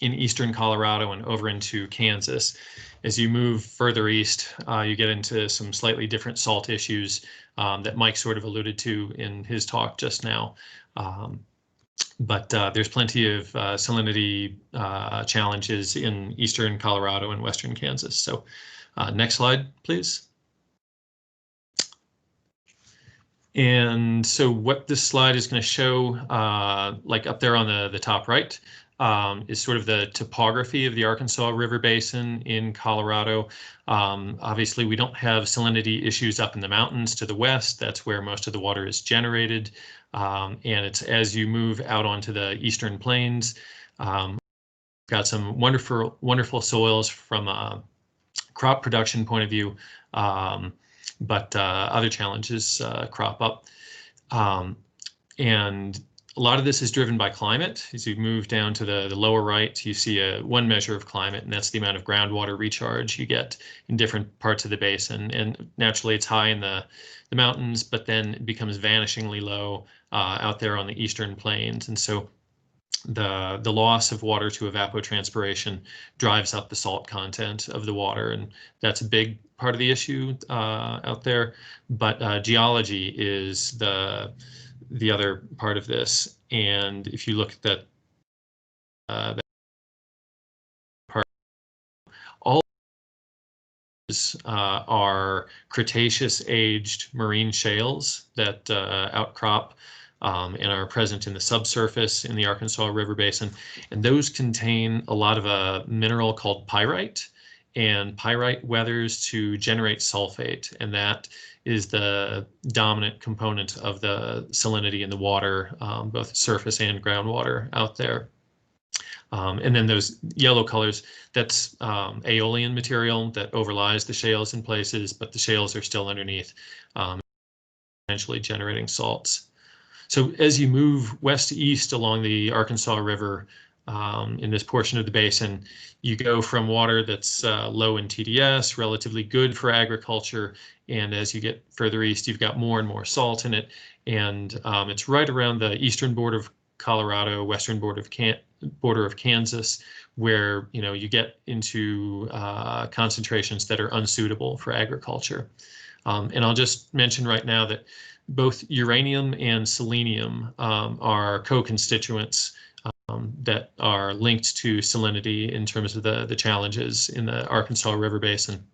in eastern Colorado and over into Kansas. As you move further east, you get into some slightly different salt issues that Mike sort of alluded to in his talk just now. But there's plenty of salinity challenges in eastern Colorado and western Kansas. So next slide, please. And so what this slide is going to show, like up there on the top right, is sort of the topography of the Arkansas River Basin in Colorado. Obviously, we don't have salinity issues up in the mountains to the west. That's where most of the water is generated. And it's as you move out onto the eastern plains, got some wonderful soils from a crop production point of view. But other challenges crop up. And a lot of this is driven by climate. As you move down to the lower right, you see one measure of climate, and that's the amount of groundwater recharge you get in different parts of the basin. And naturally, it's high in the mountains, but then it becomes vanishingly low out there on the eastern plains. And so the loss of water to evapotranspiration drives up the salt content of the water, and that's a big part of the issue out there. But geology is the other part of this, and if you look at that part, all are Cretaceous-aged marine shales that outcrop and are present in the subsurface in the Arkansas River Basin. And those contain a lot of a mineral called pyrite, and pyrite weathers to generate sulfate. And that is the dominant component of the salinity in the water, both surface and groundwater out there. And then those yellow colors, that's aeolian material that overlies the shales in places, but the shales are still underneath, essentially generating salts. So as you move west to east along the Arkansas River in this portion of the basin, you go from water that's low in TDS, relatively good for agriculture, and as you get further east, you've got more and more salt in it, and it's right around the eastern border of Colorado, western border of Kansas, where you get into concentrations that are unsuitable for agriculture. And I'll just mention right now that both uranium and selenium are co-constituents that are linked to salinity in terms of the challenges in the Arkansas River Basin.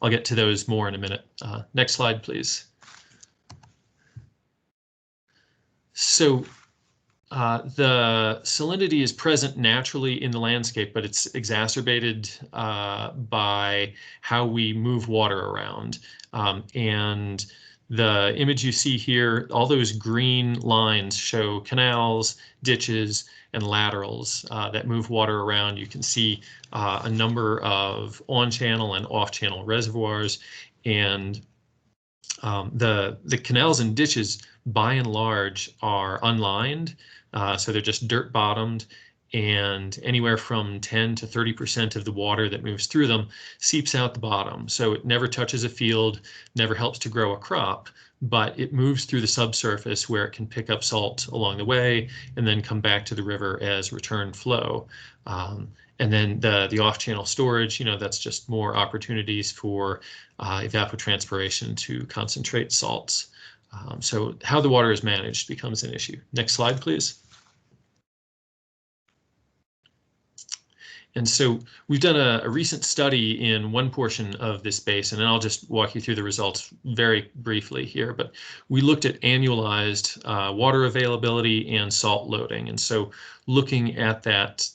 I'll get to those more in a minute. Next slide, please. So the salinity is present naturally in the landscape, but it's exacerbated by how we move water around. And the image you see here, all those green lines show canals, ditches, and laterals that move water around. You can see a number of on-channel and off-channel reservoirs, and the canals and ditches, by and large, are unlined, so they're just dirt bottomed, and anywhere from 10 to 30% of the water that moves through them seeps out the bottom. So it never touches a field, never helps to grow a crop, but it moves through the subsurface where it can pick up salt along the way and then come back to the river as return flow. And then the off-channel storage, that's just more opportunities for evapotranspiration to concentrate salts. So how the water is managed becomes an issue. Next slide, please. And so we've done a recent study in one portion of this basin, and I'll just walk you through the results very briefly here, but we looked at annualized water availability and salt loading. And so looking at that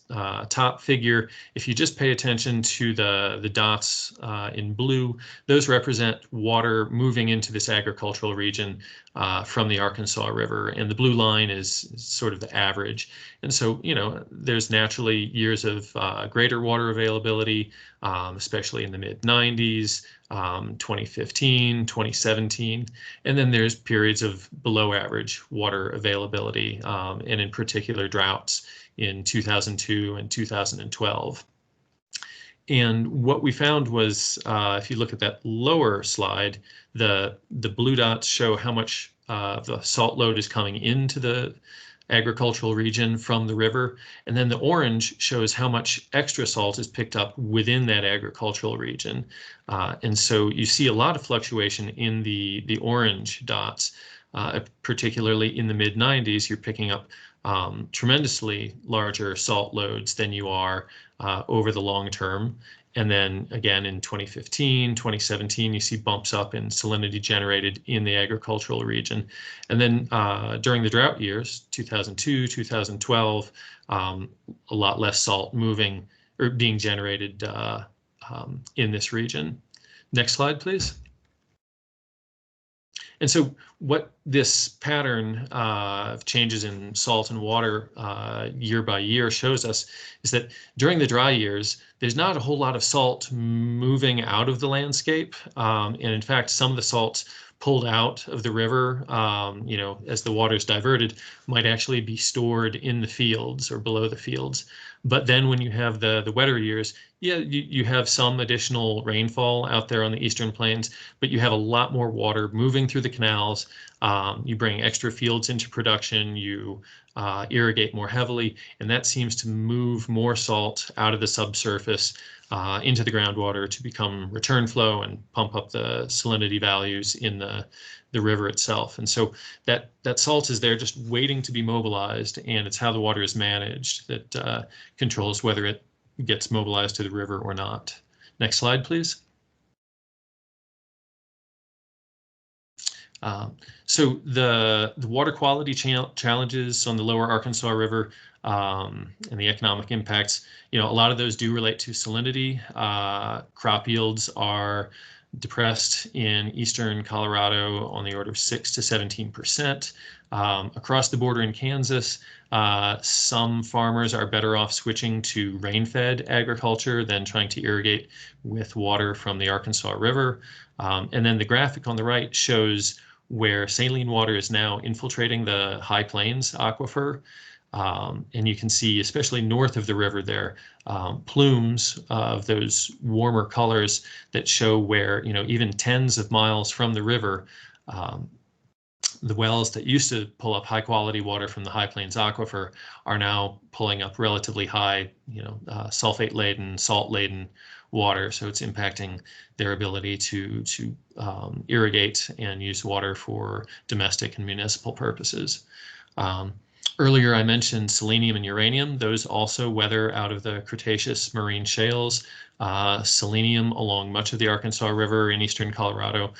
top figure, if you just pay attention to the dots in blue, those represent water moving into this agricultural region from the Arkansas River, and the blue line is sort of the average. And so, there's naturally years of greater water availability, especially in the mid-90s, 2015, 2017, and then there's periods of below average water availability, and in particular droughts in 2002 and 2012. And what we found was, if you look at that lower slide, the blue dots show how much the salt load is coming into the agricultural region from the river, and then the orange shows how much extra salt is picked up within that agricultural region. And so you see a lot of fluctuation in the orange dots, particularly in the mid-90s. You're picking up tremendously larger salt loads than you are over the long term. And then again in 2015, 2017, you see bumps up in salinity generated in the agricultural region. And then during the drought years, 2002, 2012, a lot less salt moving or being generated in this region. Next slide, please. And so what this pattern of changes in salt and water year by year shows us is that during the dry years, there's not a whole lot of salt moving out of the landscape. And in fact, some of the salts pulled out of the river, as the water's diverted, might actually be stored in the fields or below the fields. But then when you have the wetter years, yeah, you have some additional rainfall out there on the eastern plains, but you have a lot more water moving through the canals. You bring extra fields into production, you irrigate more heavily, and that seems to move more salt out of the subsurface into the groundwater to become return flow and pump up the salinity values in the river itself. And so that salt is there just waiting to be mobilized, and it's how the water is managed that controls whether it gets mobilized to the river or not. Next slide, please. So the water quality challenges on the lower Arkansas River and the economic impacts, a lot of those do relate to salinity. Crop yields are depressed in eastern Colorado on the order of 6 to 17%. Across the border in Kansas, some farmers are better off switching to rain-fed agriculture than trying to irrigate with water from the Arkansas River. And then the graphic on the right shows where saline water is now infiltrating the High Plains aquifer. And you can see, especially north of the river there, plumes of those warmer colors that show where, even tens of miles from the river, the wells that used to pull up high quality water from the High Plains aquifer are now pulling up relatively high, sulfate laden, salt laden water. So it's impacting their ability to irrigate and use water for domestic and municipal purposes. Earlier, I mentioned selenium and uranium. Those also weather out of the Cretaceous marine shales. Selenium along much of the Arkansas River in eastern Colorado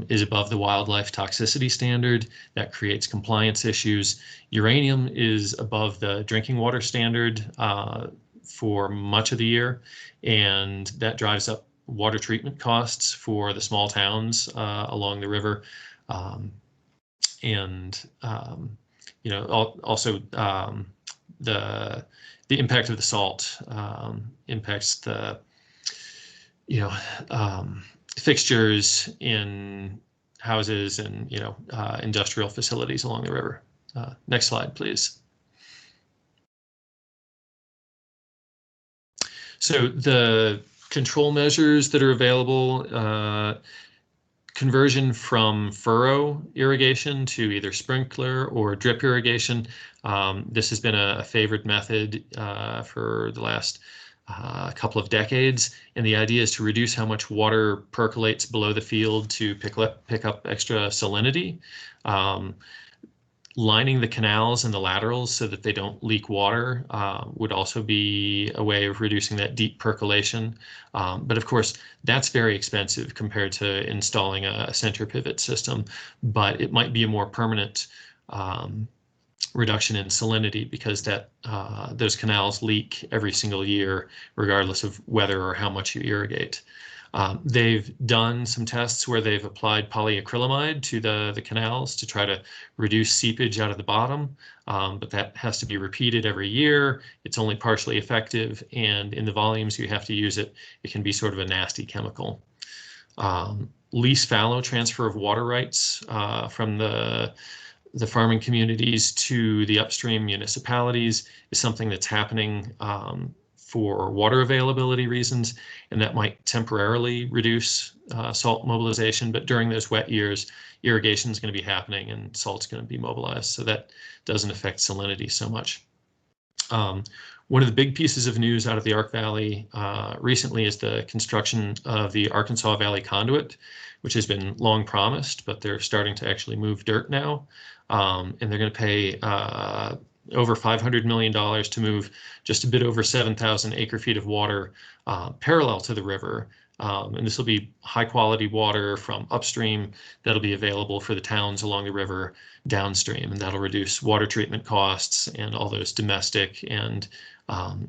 is above the wildlife toxicity standard. That creates compliance issues. Uranium is above the drinking water standard for much of the year, and that drives up water treatment costs for the small towns along the river. Also the impact of the salt impacts the fixtures in houses and industrial facilities along the river. Next slide, please. So the control measures that are available, conversion from furrow irrigation to either sprinkler or drip irrigation. This has been a favored method for the last couple of decades, and the idea is to reduce how much water percolates below the field to pick up extra salinity. Lining the canals and the laterals so that they don't leak water would also be a way of reducing that deep percolation. But of course, that's very expensive compared to installing a center pivot system, but it might be a more permanent reduction in salinity because those canals leak every single year, regardless of whether or how much you irrigate. They've done some tests where they've applied polyacrylamide to the canals to try to reduce seepage out of the bottom, but that has to be repeated every year. It's only partially effective, and in the volumes you have to use it, it can be sort of a nasty chemical. Lease fallow transfer of water rights from the farming communities to the upstream municipalities is something that's happening for water availability reasons, and that might temporarily reduce salt mobilization, but during those wet years, irrigation is going to be happening and salt's going to be mobilized, so that doesn't affect salinity so much. One of the big pieces of news out of the Ark Valley recently is the construction of the Arkansas Valley Conduit, which has been long promised, but they're starting to actually move dirt now, and they're going to pay over $500 million to move just a bit over 7,000 acre-feet of water parallel to the river. And this will be high quality water from upstream that'll be available for the towns along the river downstream, and that'll reduce water treatment costs and all those domestic and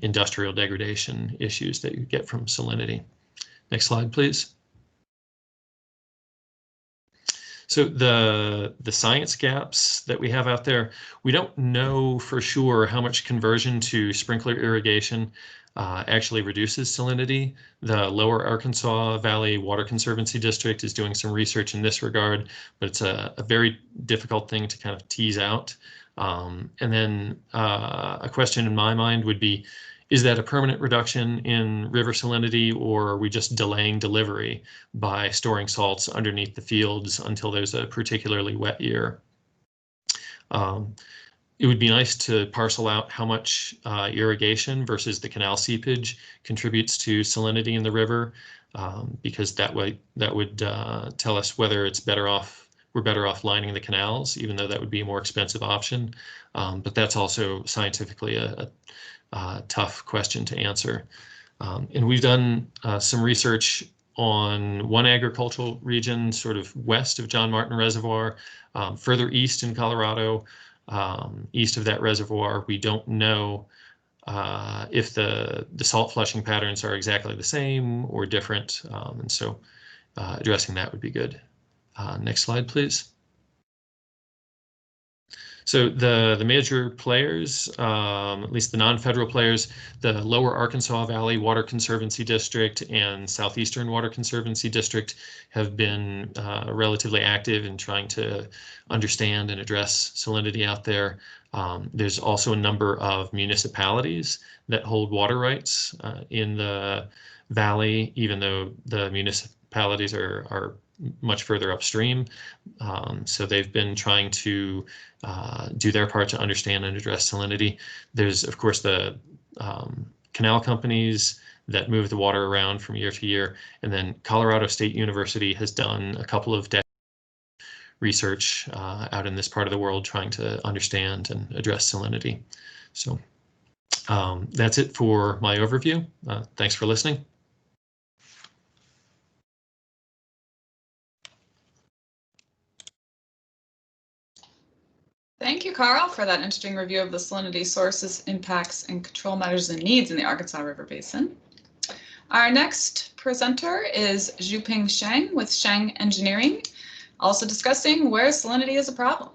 industrial degradation issues that you get from salinity. Next slide, please. So the science gaps that we have out there, we don't know for sure how much conversion to sprinkler irrigation actually reduces salinity. The Lower Arkansas Valley Water Conservancy District is doing some research in this regard, but it's a very difficult thing to kind of tease out. And then a question in my mind would be, is that a permanent reduction in river salinity, or are we just delaying delivery by storing salts underneath the fields until there's a particularly wet year? It would be nice to parcel out how much irrigation versus the canal seepage contributes to salinity in the river, because that would tell us whether it's we're better off lining the canals, even though that would be a more expensive option. But that's also scientifically a tough question to answer. And we've done some research on one agricultural region sort of west of John Martin Reservoir, further east in Colorado. East of that reservoir, we don't know if the salt flushing patterns are exactly the same or different. And so addressing that would be good. Next slide, please. So the major players, at least the non-federal players, the Lower Arkansas Valley Water Conservancy District and Southeastern Water Conservancy District have been relatively active in trying to understand and address salinity out there. There's also a number of municipalities that hold water rights in the valley, even though the municipalities are much further upstream. So they've been trying to do their part to understand and address salinity. There's, of course, the canal companies that move the water around from year to year. And then Colorado State University has done a couple of research out in this part of the world trying to understand and address salinity. So that's it for my overview. Thanks for listening. Thank you, Carl, for that interesting review of the salinity sources, impacts, and control measures and needs in the Arkansas River Basin. Our next presenter is Zhuping Sheng with Sheng Engineering, also discussing where salinity is a problem.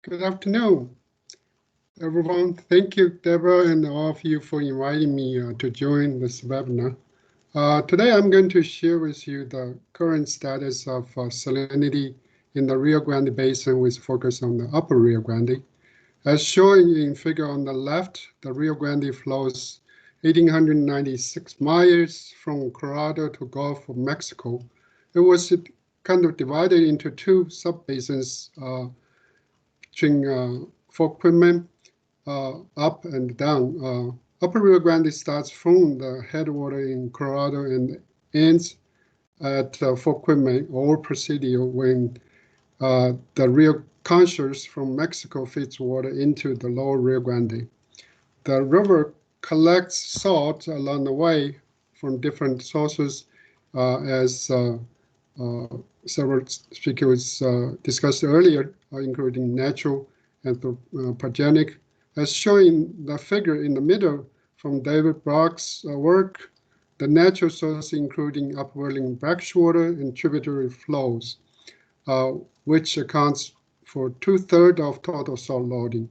Good afternoon, everyone. Thank you, Deborah, and all of you for inviting me to join this webinar. Today, I'm going to share with you the current status of salinity in the Rio Grande Basin with focus on the upper Rio Grande. As shown in figure on the left, the Rio Grande flows 1,896 miles from Colorado to Gulf of Mexico. It was kind of divided into two sub-basins between Fort Quitman, up and down. Upper Rio Grande starts from the headwater in Colorado and ends at Fort Quitman or Presidio when the Rio Conchas from Mexico feeds water into the lower Rio Grande. The river collects salt along the way from different sources, as several speakers discussed earlier, including natural, anthropogenic. As shown in the figure in the middle from David Brock's work, the natural sources including upwelling brackish water and tributary flows, which accounts for 2/3 of total salt loading.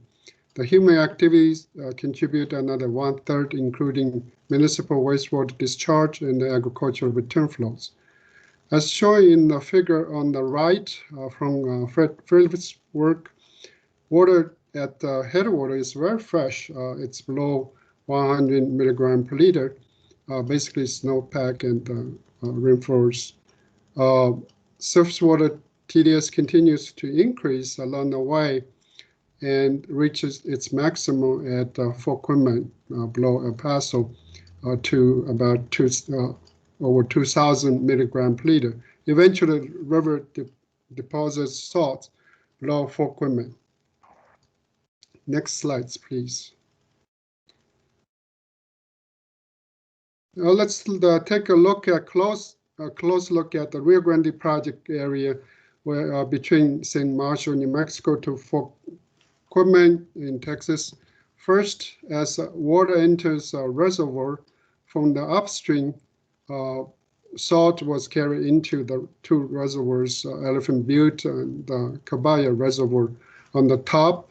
The human activities contribute another 1/3, including municipal wastewater discharge and agricultural return flows. As shown in the figure on the right from Fred Phillips' work, water at the headwater is very fresh. It's below 100 milligram per liter, basically snowpack and rainfalls. Surface water TDS continues to increase along the way and reaches its maximum at Fort Quitman, below El Paso, to about over 2,000 milligram per liter. Eventually, the river deposits salt below Fort Quitman. Next slides, please. Now let's take a look at close look at the Rio Grande project area, where between St. Marshall, New Mexico, to Fort Quitman in Texas. First, as water enters a reservoir from the upstream, salt was carried into the two reservoirs, Elephant Butte and the Cabaya Reservoir. On the top,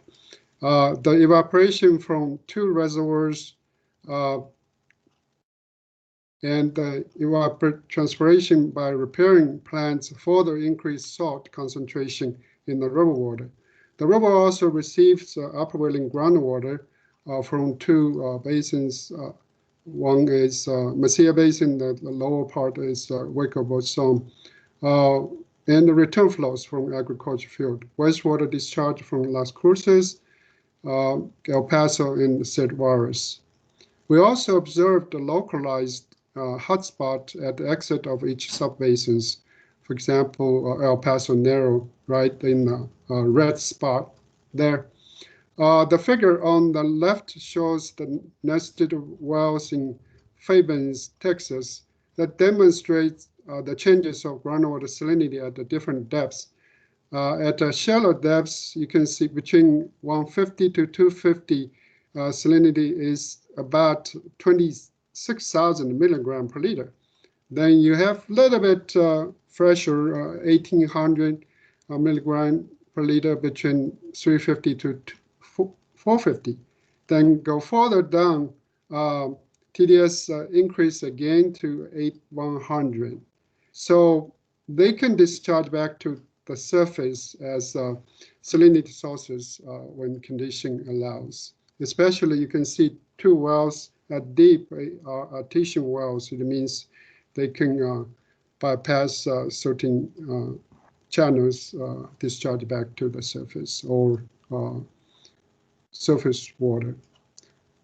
the evaporation from two reservoirs and the evapotranspiration by repairing plants further increased salt concentration in the river water. The river also receives upwelling groundwater from two basins. One is Mesilla Basin, the lower part is Wacobo Zone, and the return flows from agriculture field. Wastewater discharge from Las Cruces, El Paso, and St. Juarez. We also observed a localized hotspot at the exit of each subbasins. For example, El Paso Narrow, right in the red spot there. The figure on the left shows the nested wells in Fabens, Texas, that demonstrates the changes of groundwater salinity at the different depths. At shallow depths, you can see between 150 to 250, salinity is about 26,000 milligram per liter. Then you have a little bit fresher, 1,800 milligram per liter between 350 to 450. Then go further down, TDS increase again to 8,100. So they can discharge back to the surface as salinity sources when condition allows. Especially you can see two wells at deep are artesian wells. It means they can bypass certain channels, discharge back to the surface or surface water.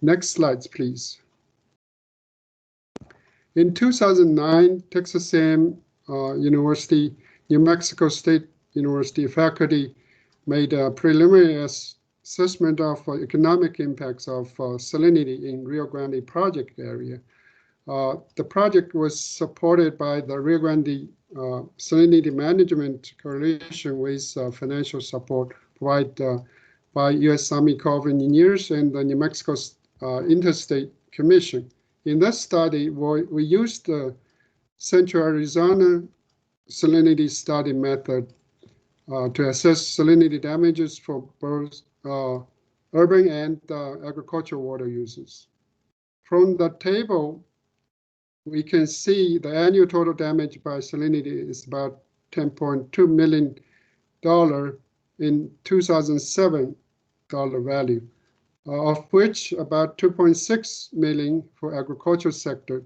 Next slides, please. In 2009, Texas A&M University, New Mexico State University faculty made a preliminary assessment of economic impacts of salinity in Rio Grande project area. The project was supported by the Rio Grande Salinity Management Coalition with financial support provided by U.S. Army Corps of Engineers and the New Mexico Interstate Commission. In that study, we used the Central Arizona salinity study method to assess salinity damages for both urban and agricultural water uses. From the table, we can see the annual total damage by salinity is about $10.2 million in 2007 value, of which about 2.6 million for agricultural sector,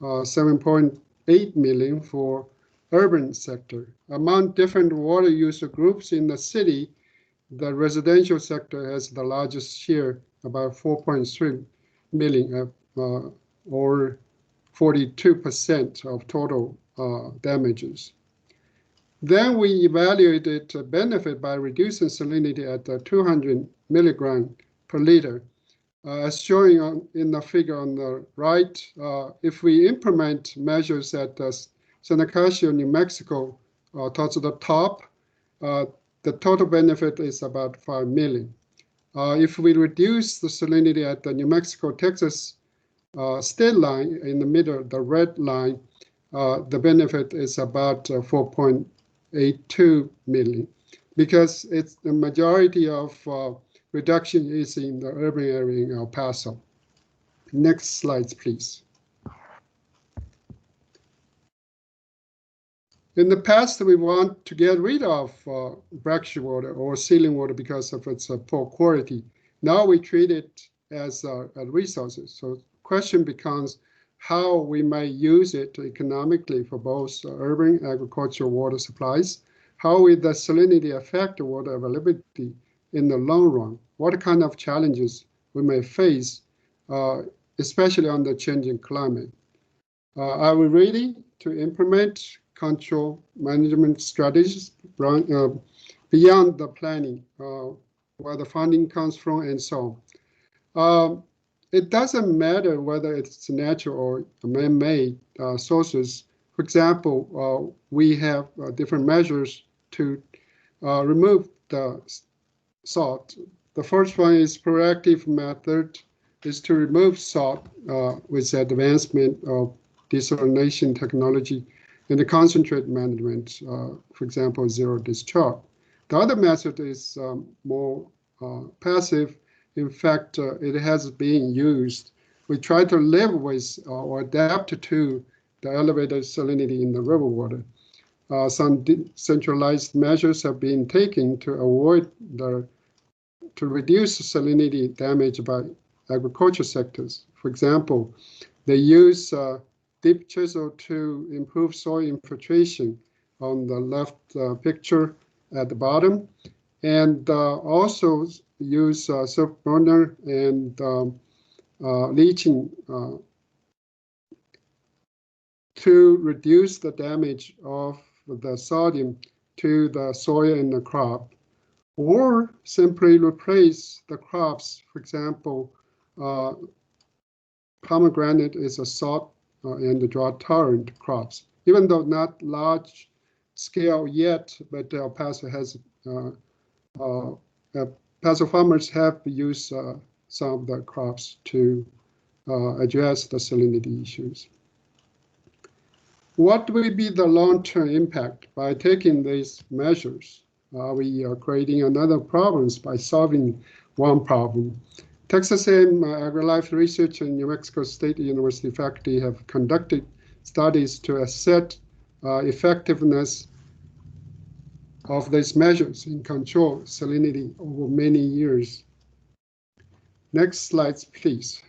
7.8 million for urban sector. Among different water user groups in the city, the residential sector has the largest share, about 4.3 million, or 42% of total damages. Then we evaluated the benefit by reducing salinity at 200 milligram per liter. As shown in the figure on the right, if we implement measures at San Acacio, New Mexico, towards the top, the total benefit is about 5 million. If we reduce the salinity at the New Mexico-Texas state line in the middle, the red line, the benefit is about 4.82 million, because it's the majority of reduction is in the urban area in El Paso. Next slides, please. In the past, we want to get rid of brackish water or saline water because of its poor quality. Now we treat it as resources. So the question becomes how we may use it economically for both urban agricultural water supplies. How will the salinity affect water availability in the long run? What kind of challenges we may face, especially on the changing climate? Are we ready to implement control management strategies beyond the planning, where the funding comes from and so on? It doesn't matter whether it's natural or man-made sources. For example, we have different measures to remove the salt. The first one is proactive method is to remove salt with the advancement of desalination technology and the concentrate management, for example, zero discharge. The other method is more passive. In fact, it has been used. We try to live with or adapt to the elevated salinity in the river water. some decentralized measures have been taken to avoid to reduce salinity damage by agriculture sectors. For example, they use deep chisel to improve soil infiltration on the left picture at the bottom, and also use surf burner and leaching to reduce the damage of the sodium to the soil and the crop, or simply replace the crops. For example, pomegranate is a salt and drought tolerant crops, even though not large scale yet, but El Paso has Paso farmers have used some of the crops to address the salinity issues. What will be the long-term impact by taking these measures? We are creating another problems by solving one problem. Texas A&M AgriLife Research and New Mexico State University faculty have conducted studies to assess effectiveness of these measures in control salinity over many years. Next slides, please.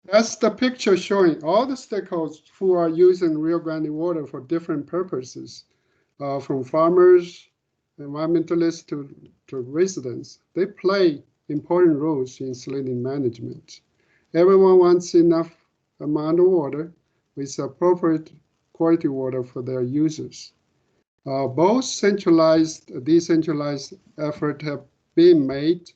As the picture showing, all the stakeholders who are using Rio Grande water for different purposes, from farmers, environmentalists to residents, they play important roles in salinity management. Everyone wants enough amount of water with appropriate quality water for their users. Both centralized and decentralized effort have been made.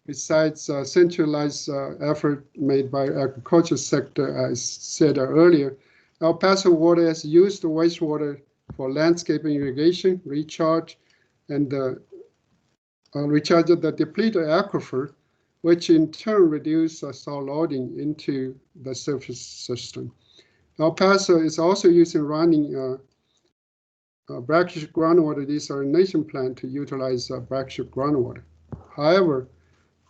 Besides centralized effort made by agriculture sector, as said earlier, El Paso Water has used the wastewater for landscaping irrigation, recharge, and recharge of the depleted aquifer, which in turn reduce soil loading into the surface system. El Paso is also using running brackish groundwater desalination plant to utilize brackish groundwater. However,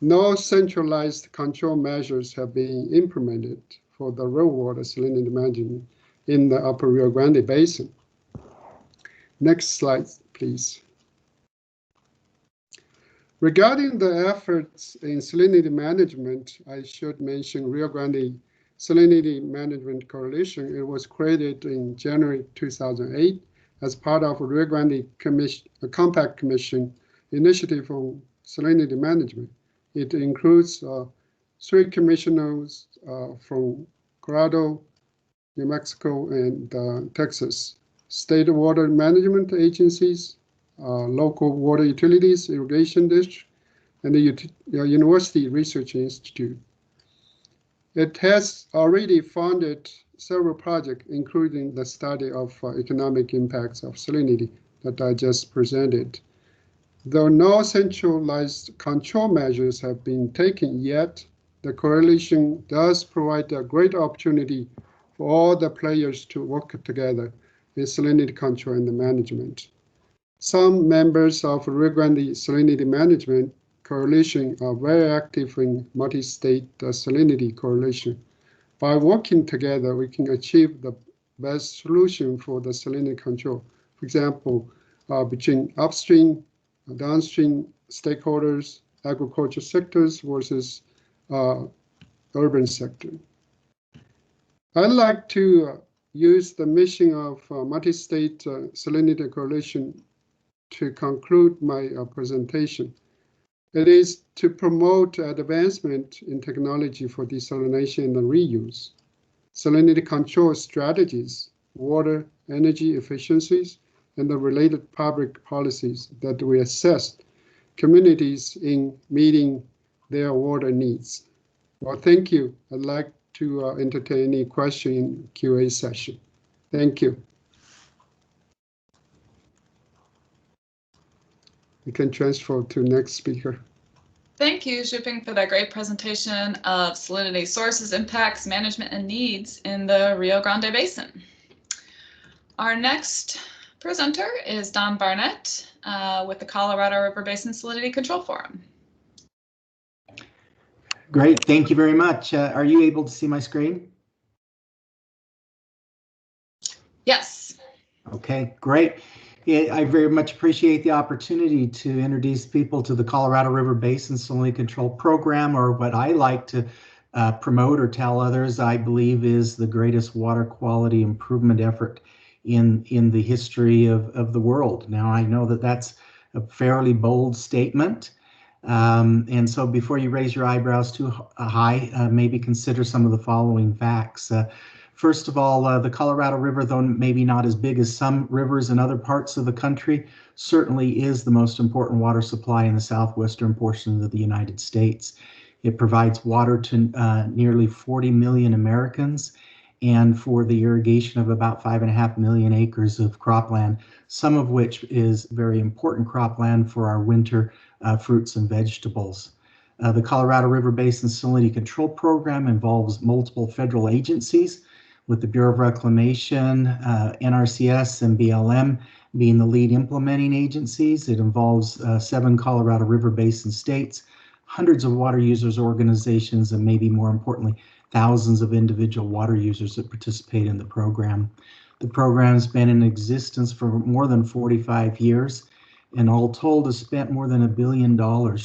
no centralized control measures have been implemented for the rainwater salinity management in the Upper Rio Grande Basin. Next slide, please. Regarding the efforts in salinity management, I should mention Rio Grande Salinity Management Coalition. It was created in January 2008 as part of Rio Grande Compact Commission initiative on salinity management. It includes 3 commissioners from Colorado, New Mexico, and Texas, state water management agencies, local water utilities, irrigation district, and the University Research Institute. It has already funded several projects, including the study of economic impacts of salinity that I just presented. Though no centralized control measures have been taken yet, the coalition does provide a great opportunity for all the players to work together in salinity control and management. Some members of Rio Grande Salinity Management Coalition are very active in multi-state salinity coalition. By working together, we can achieve the best solution for the salinity control. For example, between upstream, downstream stakeholders, agriculture sectors versus urban sector. I'd like to use the mission of multi-state salinity coalition to conclude my presentation. It is to promote advancement in technology for desalination and reuse, salinity control strategies, water, energy efficiencies, and the related public policies that we assess communities in meeting their water needs. Well, thank you. I'd like to entertain any question in QA session. Thank you. We can transfer to next speaker. Thank you, Xuping, for that great presentation of salinity sources, impacts, management, and needs in the Rio Grande Basin. Our next presenter is Don Barnett with the Colorado River Basin Salinity Control Forum. Great, thank you very much. Are you able to see my screen? Okay, great. Yeah, I very much appreciate the opportunity to introduce people to the Colorado River Basin Salinity Control Program, or what I like to promote or tell others I believe is the greatest water quality improvement effort in the history of the world. Now, I know that that's a fairly bold statement. And so before you raise your eyebrows too high, maybe consider some of the following facts. First of all, the Colorado River, though maybe not as big as some rivers in other parts of the country, certainly is the most important water supply in the southwestern portion of the United States. It provides water to nearly 40 million Americans, and for the irrigation of about 5.5 million acres of cropland, some of which is very important cropland for our winter fruits and vegetables. The Colorado River Basin Salinity Control Program involves multiple federal agencies, with the Bureau of Reclamation, NRCS, and BLM being the lead implementing agencies. It involves 7 Colorado River Basin states, hundreds of water users organizations, and maybe more importantly, thousands of individual water users that participate in the program. The program's been in existence for more than 45 years, and all told has spent more than $1 billion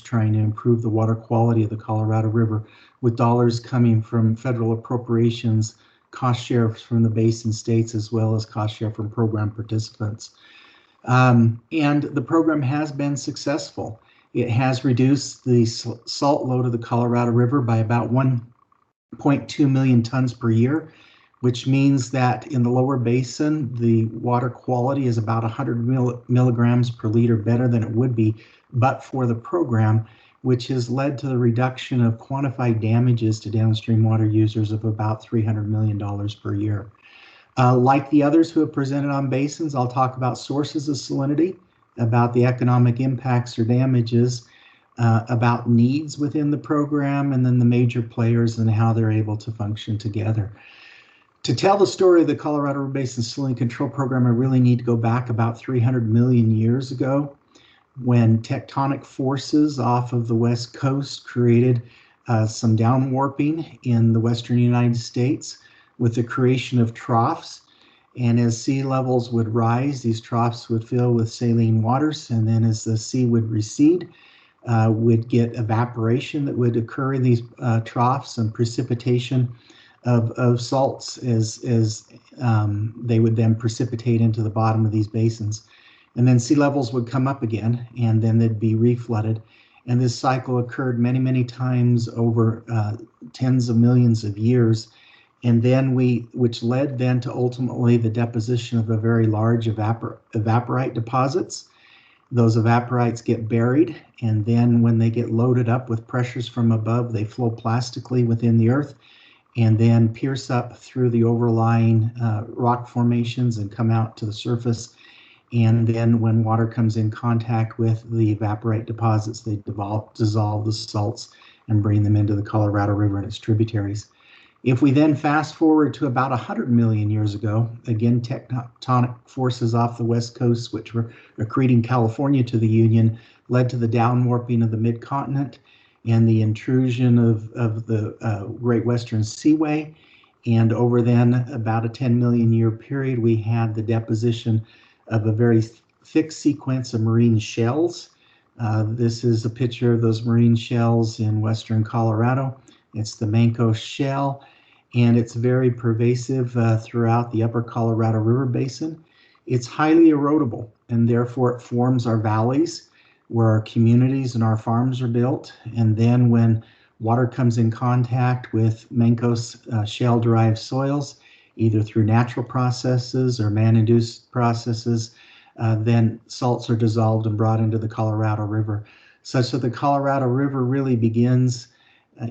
trying to improve the water quality of the Colorado River, with dollars coming from federal appropriations, cost share from the basin states, as well as cost share from program participants. And the program has been successful. It has reduced the salt load of the Colorado River by about 1.2 million tons per year, which means that in the lower basin, the water quality is about 100 milligrams per liter better than it would be but for the program, which has led to the reduction of quantified damages to downstream water users of about $300 million per year. Like the others who have presented on basins, I'll talk about sources of salinity, about the economic impacts or damages, about needs within the program, and then the major players and how they're able to function together. To tell the story of the Colorado River Basin Salinity Control Program, I really need to go back about 300 million years ago, when tectonic forces off of the West Coast created some down warping in the western United States with the creation of troughs. And as sea levels would rise, these troughs would fill with saline waters, and then as the sea would recede, would get evaporation that would occur in these troughs and precipitation of salts as they would then precipitate into the bottom of these basins. And then sea levels would come up again, and then they'd be reflooded. And this cycle occurred many, many times over tens of millions of years. And then which led then to ultimately the deposition of a very large evaporite deposits. Those evaporites get buried, and then when they get loaded up with pressures from above, they flow plastically within the earth and then pierce up through the overlying rock formations and come out to the surface. And then when water comes in contact with the evaporite deposits, they dissolve the salts and bring them into the Colorado River and its tributaries. If we then fast forward to about 100 million years ago, again, tectonic forces off the West Coast, which were accreting California to the Union, led to the downwarping of the mid-continent and the intrusion of the Great Western Seaway. And over then about a 10 million year period, we had the deposition of a very thick sequence of marine shells. This is a picture of those marine shells in western Colorado. It's the Mancos shell, and it's very pervasive throughout the upper Colorado River Basin. It's highly erodible, and therefore it forms our valleys where our communities and our farms are built. And then when water comes in contact with Mancos shell-derived soils, either through natural processes or man-induced processes, then salts are dissolved and brought into the Colorado River, such that the Colorado River really begins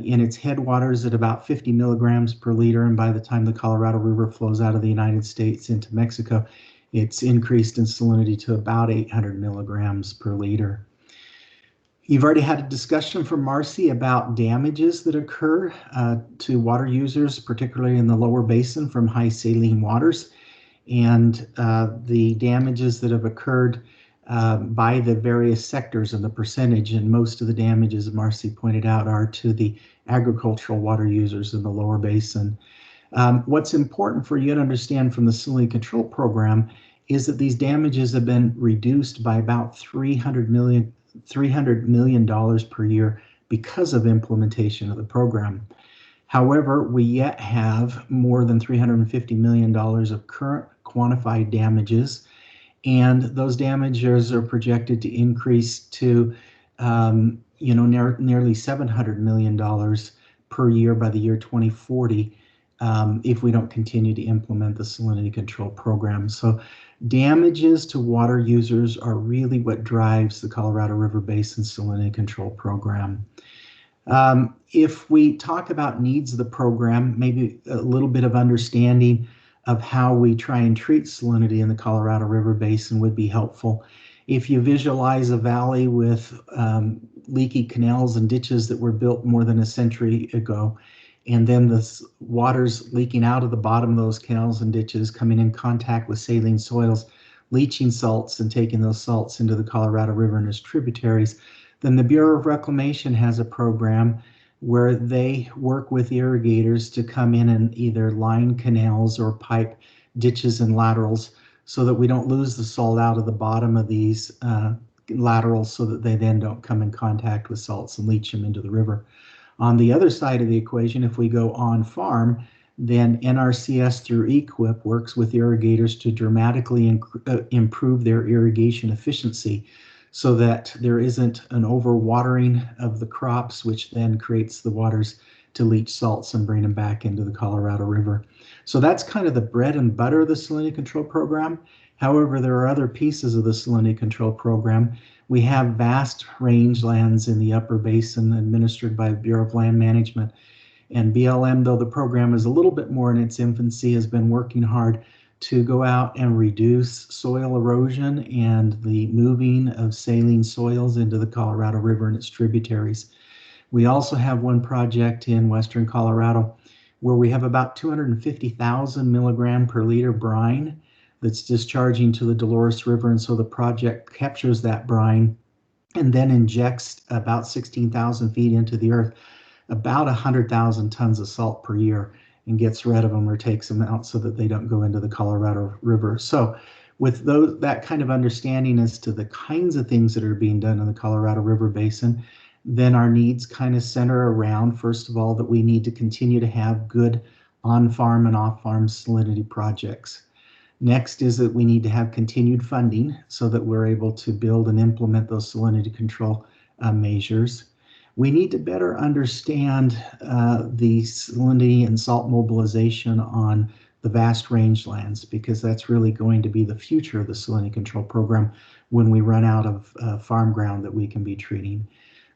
in its headwaters at about 50 milligrams per liter, and by the time the Colorado River flows out of the United States into Mexico, it's increased in salinity to about 800 milligrams per liter. You've already had a discussion from Marcy about damages that occur to water users, particularly in the lower basin from high saline waters, and the damages that have occurred by the various sectors and the percentage. And most of the damages, as Marcy pointed out, are to the agricultural water users in the lower basin. What's important for you to understand from the Salinity Control Program is that these damages have been reduced by about $300 million per year because of implementation of the program. However, we yet have more than $350 million of current quantified damages, and those damages are projected to increase to nearly $700 million per year by the year 2040 if we don't continue to implement the salinity control program. So damages to water users are really what drives the Colorado River Basin Salinity Control Program. If we talk about needs of the program, maybe a little bit of understanding of how we try and treat salinity in the Colorado River Basin would be helpful. If you visualize a valley with leaky canals and ditches that were built more than a century ago, and then the water's leaking out of the bottom of those canals and ditches, coming in contact with saline soils, leaching salts and taking those salts into the Colorado River and its tributaries, then the Bureau of Reclamation has a program where they work with irrigators to come in and either line canals or pipe ditches and laterals so that we don't lose the salt out of the bottom of these laterals so that they then don't come in contact with salts and leach them into the river. On the other side of the equation, if we go on farm, then NRCS through EQIP works with irrigators to dramatically improve their irrigation efficiency so that there isn't an overwatering of the crops, which then creates the waters to leach salts and bring them back into the Colorado River. So that's kind of the bread and butter of the salinity control program. However, there are other pieces of the salinity control program. We have vast rangelands in the upper basin administered by the Bureau of Land Management. And BLM, though the program is a little bit more in its infancy, has been working hard to go out and reduce soil erosion and the moving of saline soils into the Colorado River and its tributaries. We also have one project in western Colorado where we have about 250,000 milligram per liter brine that's discharging to the Dolores River, and so the project captures that brine and then injects about 16,000 feet into the earth, about 100,000 tons of salt per year, and gets rid of them or takes them out so that they don't go into the Colorado River. So with that kind of understanding as to the kinds of things that are being done in the Colorado River Basin, then our needs kind of center around, first of all, that we need to continue to have good on-farm and off-farm salinity projects. Next is that we need to have continued funding so that we're able to build and implement those salinity control measures. We need to better understand the salinity and salt mobilization on the vast rangelands, because that's really going to be the future of the salinity control program when we run out of farm ground that we can be treating.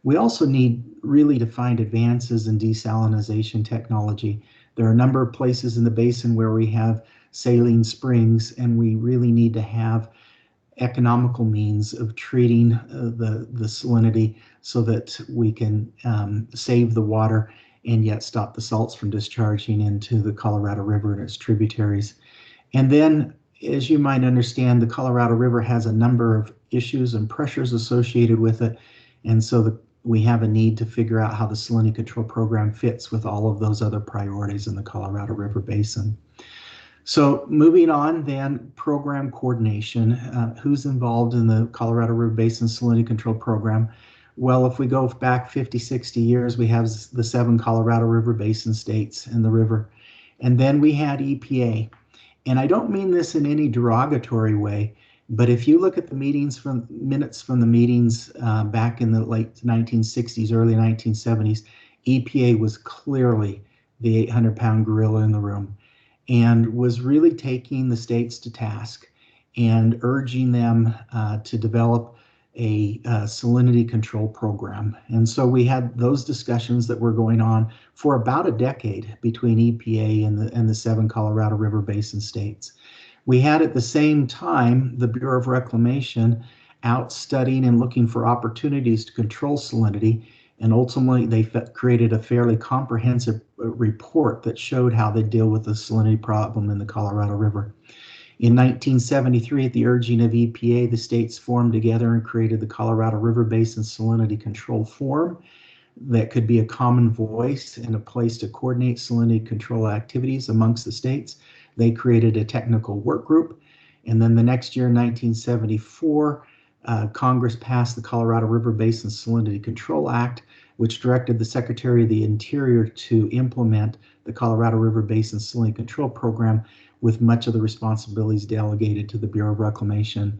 We also need really to find advances in desalination technology. There are a number of places in the basin where we have saline springs, and we really need to have economical means of treating the salinity so that we can save the water and yet stop the salts from discharging into the Colorado River and its tributaries. And then, as you might understand, the Colorado River has a number of issues and pressures associated with it, and so we have a need to figure out how the salinity control program fits with all of those other priorities in the Colorado River Basin. So moving on then, program coordination. Who's involved in the Colorado River Basin Salinity Control Program? Well, if we go back 50, 60 years, we have the 7 Colorado River Basin states and the river. And then we had EPA. And I don't mean this in any derogatory way, but if you look at the minutes from the meetings back in the late 1960s, early 1970s, EPA was clearly the 800-pound gorilla in the room, and was really taking the states to task and urging them to develop a salinity control program. And so we had those discussions that were going on for about a decade between EPA and the 7 Colorado River Basin states. We had at the same time the Bureau of Reclamation out studying and looking for opportunities to control salinity, and ultimately they created a fairly comprehensive report that showed how they deal with the salinity problem in the Colorado River. In 1973, at the urging of EPA, the states formed together and created the Colorado River Basin Salinity Control Forum that could be a common voice and a place to coordinate salinity control activities amongst the states. They created a technical work group, And then the next year, 1974, Congress passed the Colorado River Basin Salinity Control Act, which directed the Secretary of the Interior to implement the Colorado River Basin Salinity Control Program, with much of the responsibilities delegated to the Bureau of Reclamation.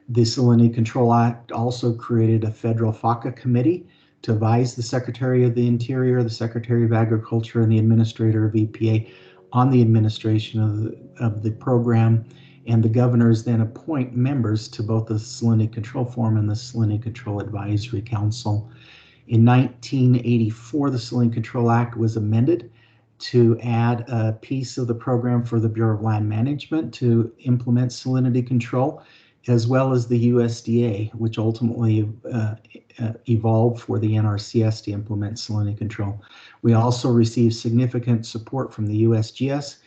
The Salinity Control Act also created a federal FACA committee to advise the Secretary of the Interior, the Secretary of Agriculture, and the Administrator of EPA on the administration of the program. And the governors then appoint members to both the Salinity Control Forum and the Salinity Control Advisory Council. In 1984, the Salinity Control Act was amended to add a piece of the program for the Bureau of Land Management to implement salinity control, as well as the USDA, which ultimately evolved for the NRCS to implement salinity control. We also received significant support from the USGS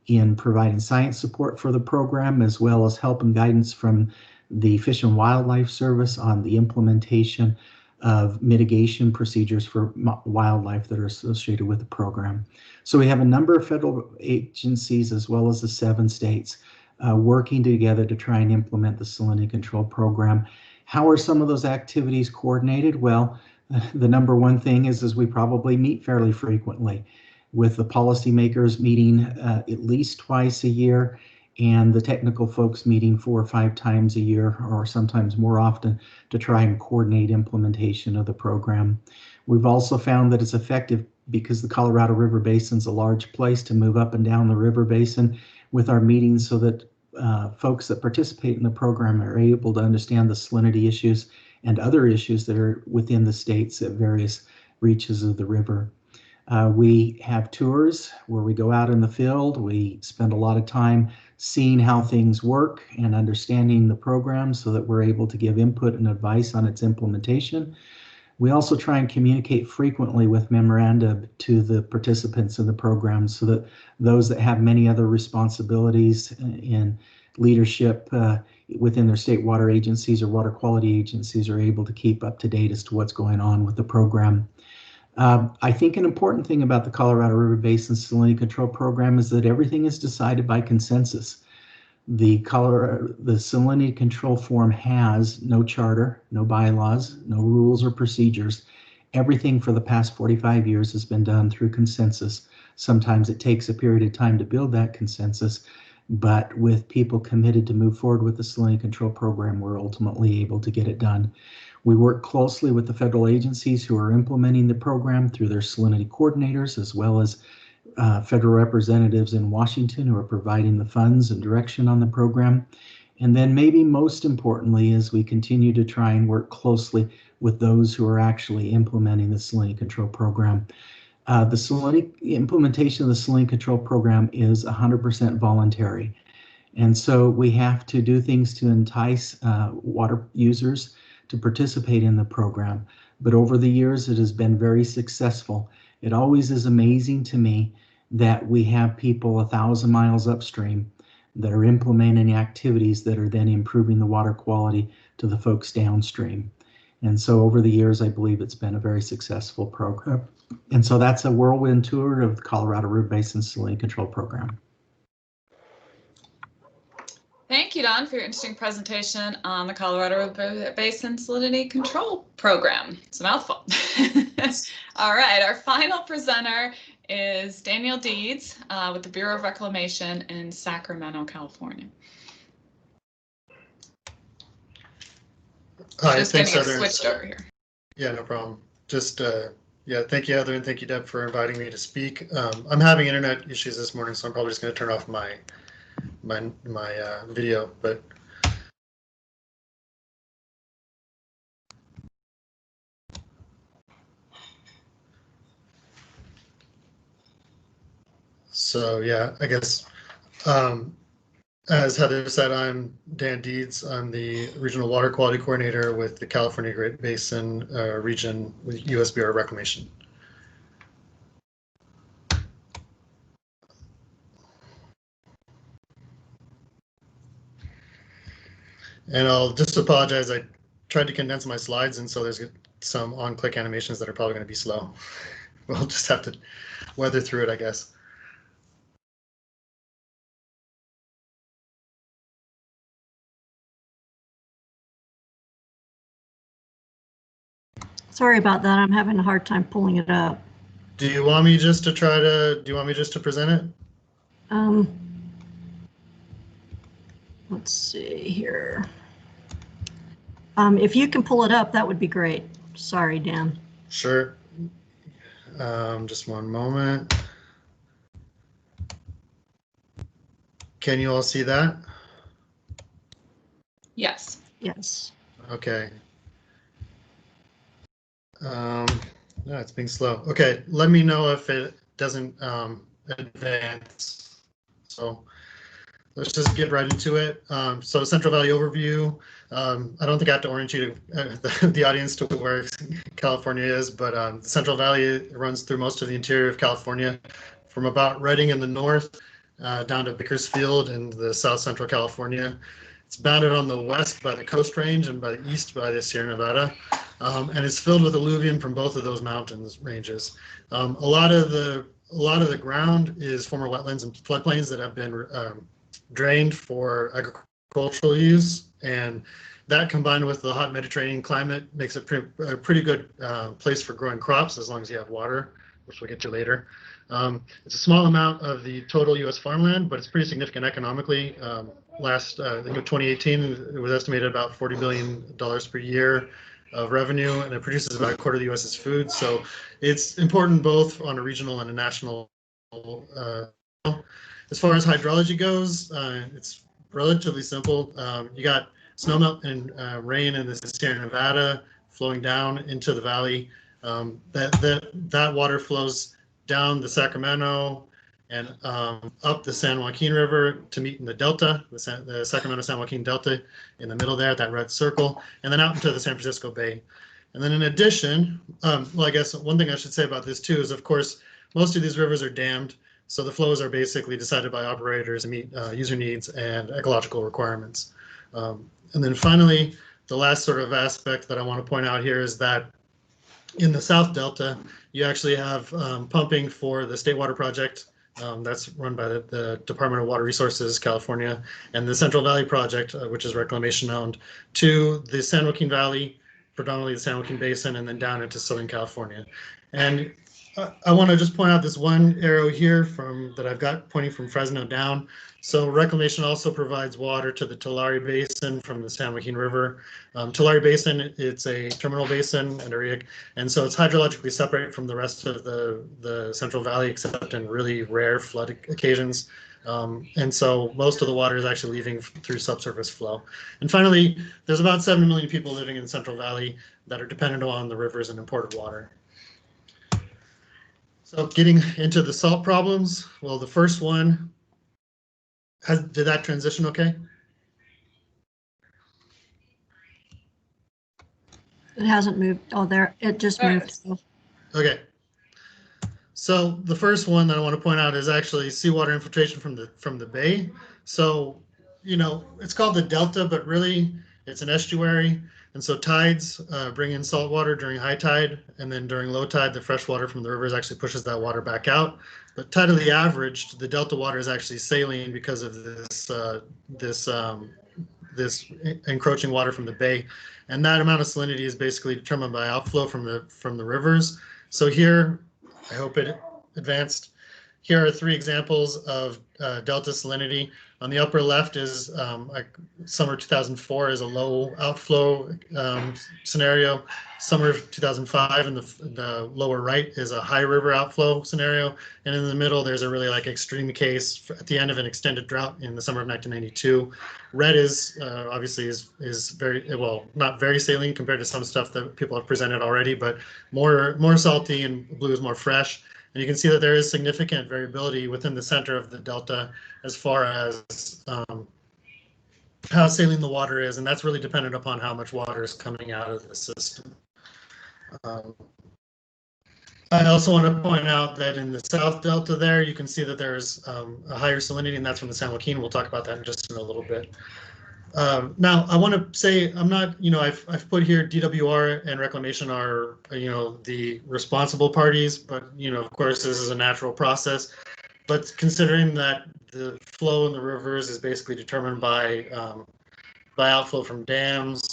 in providing science support for the program, as well as help and guidance from the Fish and Wildlife Service on the implementation of mitigation procedures for wildlife that are associated with the program. So we have a number of federal agencies, as well as the 7 states, working together to try and implement the salinity control program. How are some of those activities coordinated? Well, the number one thing is we probably meet fairly frequently, with the policymakers meeting at least twice a year, and the technical folks meeting 4 or 5 times a year, or sometimes more often, to try and coordinate implementation of the program. We've also found that it's effective because the Colorado River Basin is a large place to move up and down the river basin with our meetings, so that folks that participate in the program are able to understand the salinity issues and other issues that are within the states at various reaches of the river. We have tours where we go out in the field. We spend a lot of time seeing how things work and understanding the program so that we're able to give input and advice on its implementation. We also try and communicate frequently with memoranda to the participants in the program, so that those that have many other responsibilities in leadership within their state water agencies or water quality agencies are able to keep up to date as to what's going on with the program. I think an important thing about the Colorado River Basin Salinity Control Program is that everything is decided by consensus. The Salinity Control Forum has no charter, no bylaws, no rules or procedures. Everything for the past 45 years has been done through consensus. Sometimes it takes a period of time to build that consensus, but with people committed to move forward with the Salinity Control Program, we're ultimately able to get it done. We work closely with the federal agencies who are implementing the program through their salinity coordinators, as well as federal representatives in Washington who are providing the funds and direction on the program. And then maybe most importantly is we continue to try and work closely with those who are actually implementing the salinity control program. The implementation of the salinity control program is 100% voluntary. And so we have to do things to entice water users to participate in the program. But over the years, it has been very successful. It always is amazing to me that we have people 1,000 miles upstream that are implementing activities that are then improving the water quality to the folks downstream. And so over the years, I believe it's been a very successful program. And so that's a whirlwind tour of the Colorado River Basin Salinity Control Program. Thank you, Don, for your interesting presentation on the Colorado River Basin Salinity Control Program. It's a mouthful. All right, our final presenter is Daniel Deeds with the Bureau of Reclamation in Sacramento, California. Hi, just thanks, getting it Heather. Switched over here. Yeah, no problem. Just yeah, thank you, Heather, and thank you, Deb, for inviting me to speak. I'm having internet issues this morning, so I'm probably just going to turn off my video, but so yeah, I guess as Heather said, I'm Dan Deeds. I'm the Regional Water Quality Coordinator with the California Great Basin region with US Bureau of Reclamation. And I'll just apologize, I tried to condense my slides, and so there's some on-click animations that are probably going to be slow. We'll just have to weather through it, I guess. Sorry about that. I'm having a hard time pulling it up. Do you want me just to do you want me just to present it? Let's see here. If you can pull it up, that would be great. Sorry, Dan. Sure. Just one moment. Can you all see that? Yes. Yes. Okay. No, it's being slow. Okay, let me know if it doesn't advance. So let's just get right into it. So Central Valley overview. I don't think I have to orient you to the audience to where California is, but the Central Valley runs through most of the interior of California, from about Redding in the north down to Bakersfield in the south central California. It's bounded on the west by the Coast Range and by the east by the Sierra Nevada, and it's filled with alluvium from both of those mountains ranges. A lot of the ground is former wetlands and floodplains that have been drained for agricultural use, and that combined with the hot Mediterranean climate makes it a pretty good place for growing crops as long as you have water, which we'll get to later. It's a small amount of the total U.S. farmland, but it's pretty significant economically. I think in 2018, it was estimated about $40 billion per year of revenue, and it produces about a quarter of the U.S.'s food. So it's important both on a regional and a national level. As far as hydrology goes, it's relatively simple. You got snowmelt and rain in the Sierra Nevada flowing down into the valley. That water flows down the Sacramento and up the San Joaquin River to meet in the Delta, the Sacramento-San Joaquin Delta in the middle there, that red circle, and then out into the San Francisco Bay. And then in addition, well, I guess one thing I should say about this too is, of course, most of these rivers are dammed, so the flows are basically decided by operators to meet user needs and ecological requirements. And then finally, the last sort of aspect that I want to point out here is that in the South Delta, you actually have pumping for the State Water Project. That's run by the Department of Water Resources, California, and the Central Valley Project, which is reclamation owned, to the San Joaquin Valley, predominantly the San Joaquin Basin, and then down into Southern California. And I want to just point out this one arrow here that I've got pointing from Fresno down. So reclamation also provides water to the Tulare Basin from the San Joaquin River. Tulare Basin, it's a terminal basin and so it's hydrologically separate from the rest of the Central Valley, except in really rare flood occasions. And so most of the water is actually leaving through subsurface flow. And finally, there's about 7 million people living in the Central Valley that are dependent on the rivers and imported water. So getting into the salt problems, well, the first one, did that transition okay? It hasn't moved. Oh, there, it just moved. Okay. So the first one that I want to point out is actually seawater infiltration from the bay. So, you know, it's called the Delta, but really it's an estuary. And so tides bring in salt water during high tide, and then during low tide, the fresh water from the rivers actually pushes that water back out. But tidally averaged, the delta water is actually saline because of this encroaching water from the bay, and that amount of salinity is basically determined by outflow from the rivers. So here, I hope it advanced. Here are 3 examples of delta salinity. On the upper left is like summer 2004 is a low outflow scenario. Summer of 2005 in the lower right is a high river outflow scenario. And in the middle, there's a really like extreme case at the end of an extended drought in the summer of 1992. Red is obviously is very, well, not very saline compared to some stuff that people have presented already, but more salty, and blue is more fresh. And you can see that there is significant variability within the center of the delta as far as how saline the water is, and that's really dependent upon how much water is coming out of the system. I also want to point out that in the South Delta there, you can see that there's a higher salinity, and that's from the San Joaquin. We'll talk about that in just a little bit. Now, I want to say I'm not, you know, I've put here DWR and reclamation are, you know, the responsible parties, but, you know, of course, this is a natural process. But considering that the flow in the rivers is basically determined by outflow from dams,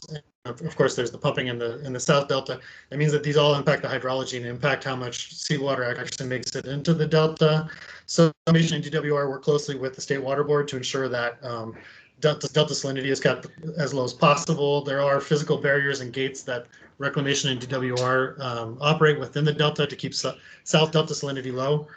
of course, there's the pumping in the South Delta. That means that these all impact the hydrology and impact how much seawater actually makes it into the Delta. So Emission and DWR work closely with the State Water Board to ensure that Delta salinity is kept as low as possible. There are physical barriers and gates that Reclamation and DWR operate within the Delta to keep South Delta salinity low.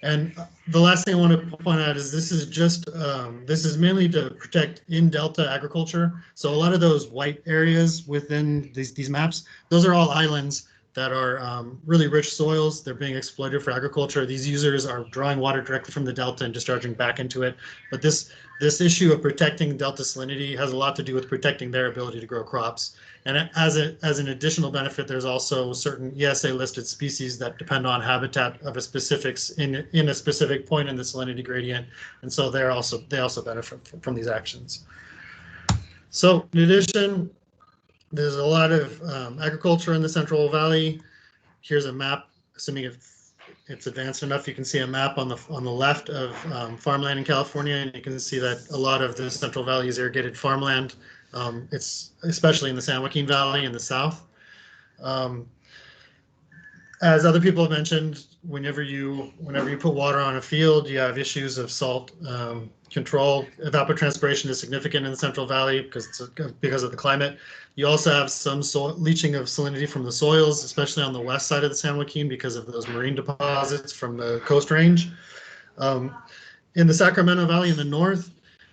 And the last thing I want to point out is this is mainly to protect in Delta agriculture. So a lot of those white areas within these maps, those are all islands that are really rich soils. They're being exploited for agriculture. These users are drawing water directly from the Delta and discharging back into it. But this issue of protecting Delta salinity has a lot to do with protecting their ability to grow crops. And as an additional benefit, there's also certain ESA listed species that depend on habitat of a specifics in a specific point in the salinity gradient. And so they also benefit from these actions. So in addition, there's a lot of agriculture in the Central Valley. Here's a map, assuming it's advanced enough, you can see a map on the left of farmland in California, and you can see that a lot of the Central Valley is irrigated farmland. It's especially in the San Joaquin Valley in the south. As other people have mentioned, whenever you put water on a field, you have issues of salt control. Evapotranspiration is significant in the Central Valley because of the climate. You also have some leaching of salinity from the soils, especially on the west side of the San Joaquin because of those marine deposits from the Coast Range. In the Sacramento Valley in the north,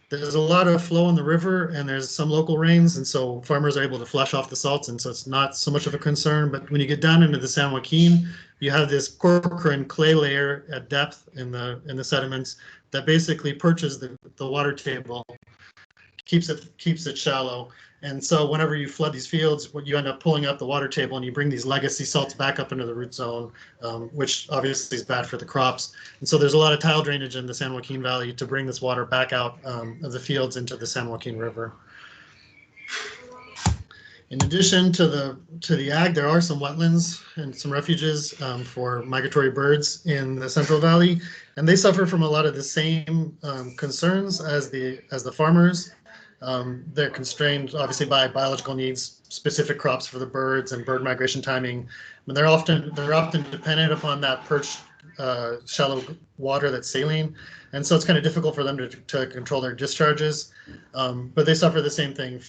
there's a lot of flow in the river and there's some local rains, and so farmers are able to flush off the salts, and so it's not so much of a concern. But when you get down into the San Joaquin, you have this corcoran clay layer at depth in the sediments that basically perches the water table, keeps it shallow. And so whenever you flood these fields, you end up pulling up the water table and you bring these legacy salts back up into the root zone, which obviously is bad for the crops. And so there's a lot of tile drainage in the San Joaquin Valley to bring this water back out of the fields into the San Joaquin River. In addition to the ag, there are some wetlands and some refuges for migratory birds in the Central Valley, and they suffer from a lot of the same concerns as the farmers. They're constrained obviously by biological needs, specific crops for the birds and bird migration timing. But they're often dependent upon that perched shallow water that's saline, and so it's kind of difficult for them to control their discharges. But they suffer the same thing.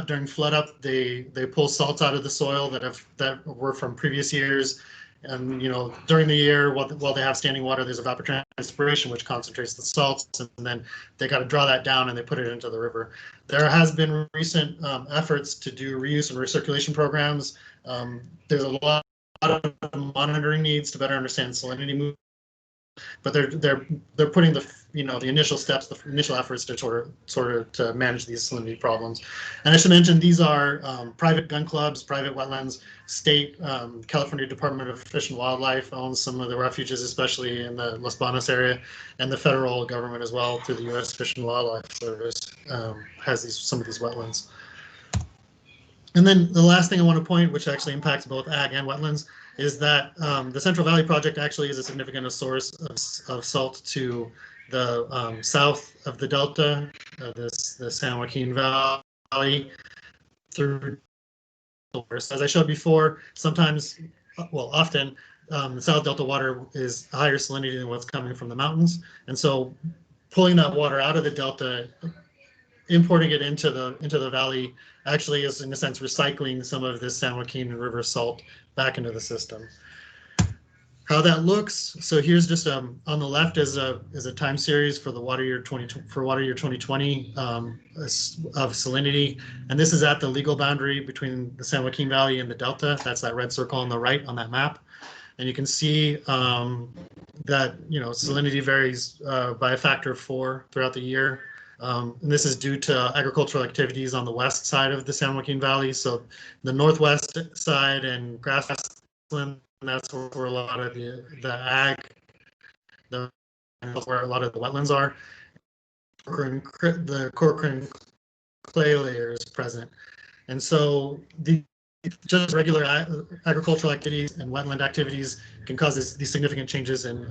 During flood up, they pull salts out of the soil that were from previous years. And during the year, while they have standing water, there's evapotranspiration, which concentrates the salts, and then they got to draw that down and they put it into the river. There has been recent efforts to do reuse and recirculation programs. There's a lot of monitoring needs to better understand salinity movement, but they're putting the initial steps, the initial efforts to sort of to manage these salinity problems. And I should mention these are private gun clubs, private wetlands. State California Department of Fish and Wildlife owns some of the refuges, especially in the Los Banos area, and the federal government as well through the U.S. Fish and Wildlife Service has some of these wetlands. And then the last thing I want to point, which actually impacts both ag and wetlands, is that the Central Valley Project actually is a significant source of salt to the south of the Delta, the San Joaquin Valley, through. As I showed before, often the South Delta water is higher salinity than what's coming from the mountains, and so pulling that water out of the Delta, importing it into the valley, actually is in a sense recycling some of this San Joaquin River salt back into the system. How that looks, so here's just on the left is a time series for the water year 2020 of salinity, and this is at the legal boundary between the San Joaquin Valley and the Delta. That's that red circle on the right on that map, and you can see that salinity varies by a factor of 4 throughout the year. And this is due to agricultural activities on the west side of the San Joaquin Valley. So the northwest side and grassland, that's where a lot of the ag, where a lot of the wetlands are. The corcoran clay layer is present. And so just regular agricultural activities and wetland activities can cause these significant changes in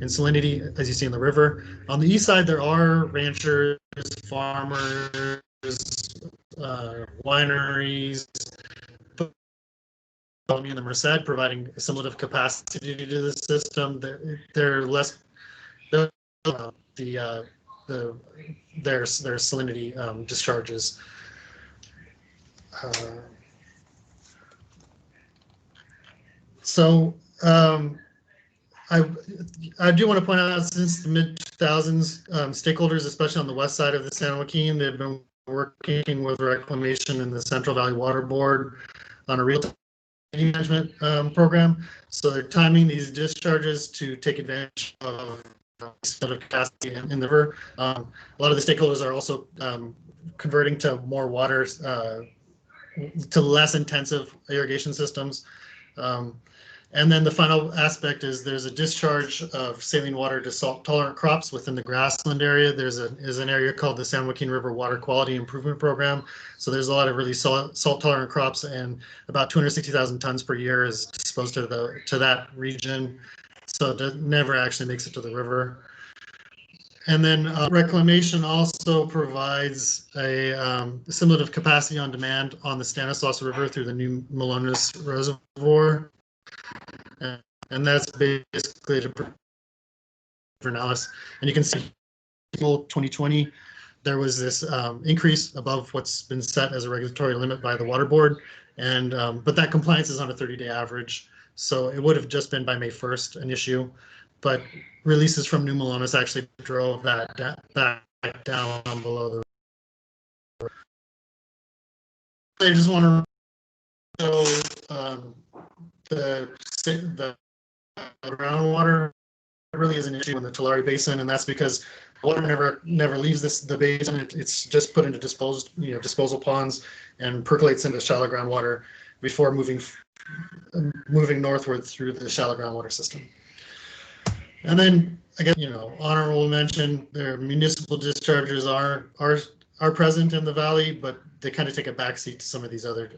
salinity, as you see in the river. On the east side, there are ranchers, farmers, wineries, in the Merced, providing assimilative capacity to the system. They're less their salinity discharges. I do want to point out, since the mid-2000s, stakeholders, especially on the west side of the San Joaquin, they've been working with Reclamation and the Central Valley Water Board on a real-time management program. So they're timing these discharges to take advantage of capacity in the river. A lot of the stakeholders are also converting to more water, to less intensive irrigation systems. And then the final aspect is there's a discharge of saline water to salt-tolerant crops within the grassland area. There's an area called the San Joaquin River Water Quality Improvement Program. So there's a lot of really salt-tolerant crops, and about 260,000 tons per year is disposed to that region. So it never actually makes it to the river. And then Reclamation also provides a assimilative capacity on demand on the Stanislaus River through the New Melones Reservoir. And that's basically to Vernalis. And you can see 2020, there was this increase above what's been set as a regulatory limit by the Water Board. And but that compliance is on a 30-day average. So it would have just been by May 1st an issue. But releases from New Melones actually drove that back down below the river. I just want to show the groundwater really is an issue in the Tulare Basin, and that's because water never leaves the basin. It's just put into disposal ponds and percolates into shallow groundwater before moving northward through the shallow groundwater system. And then again, honorable mention, their municipal discharges are present in the valley, but they kind of take a backseat to some of these other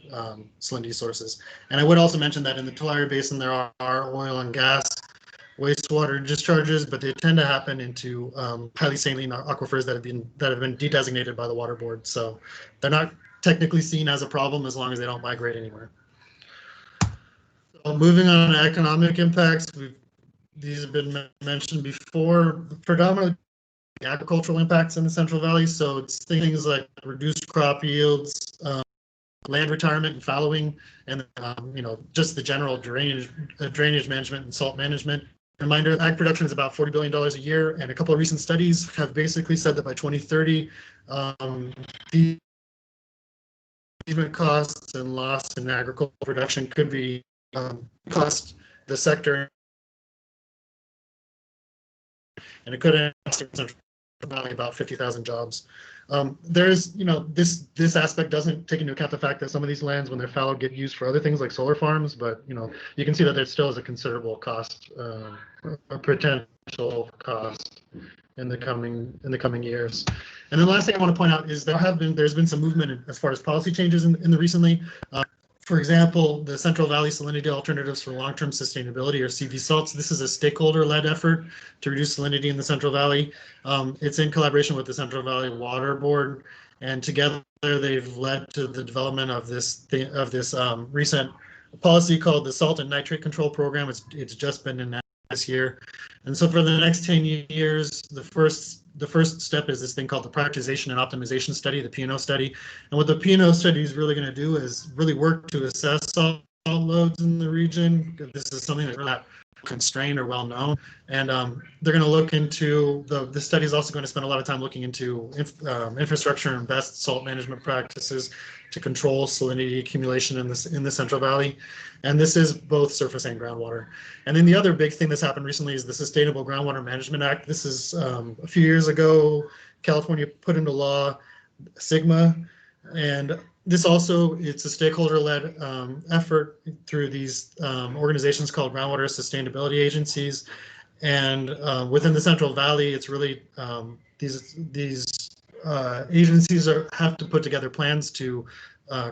salinity sources. And I would also mention that in the Tulare Basin, there are oil and gas wastewater discharges, but they tend to happen into highly saline aquifers that have been de-designated by the Water Board. So they're not technically seen as a problem as long as they don't migrate anywhere. So moving on to economic impacts, these have been mentioned before, predominantly agricultural impacts in the Central Valley. So it's things like reduced crop yields, land retirement and fallowing, and just the general drainage management and salt management. Reminder, ag production is about $40 billion a year, and a couple of recent studies have basically said that by 2030, the costs and loss in agricultural production could be cost the sector, and it could probably about 50,000 jobs. There's, this aspect doesn't take into account the fact that some of these lands, when they're fallowed, get used for other things like solar farms. But you can see that there still is a considerable cost, a potential cost in the coming years. And then the last thing I want to point out is there's been some movement as far as policy changes in the recently. For example, the Central Valley Salinity Alternatives for Long-Term Sustainability, or CV-SALTs. This is a stakeholder-led effort to reduce salinity in the Central Valley. It's in collaboration with the Central Valley Water Board, and together they've led to the development of this recent policy called the Salt and Nitrate Control Program. It's just been enacted this year, and so for the next 10 years, the first step is this thing called the Prioritization and Optimization Study, the P&O study. And what the P&O study is really going to do is really work to assess salt loads in the region. This is something that's not constrained or well known. And they're going to look into, the study is also going to spend a lot of time looking into infrastructure and best salt management practices to control salinity accumulation in the Central Valley. And this is both surface and groundwater. And then the other big thing that's happened recently is the Sustainable Groundwater Management Act. This is a few years ago, California put into law SIGMA, and this also, it's a stakeholder-led effort through these organizations called groundwater sustainability agencies. And within the Central Valley, it's really these agencies have to put together plans to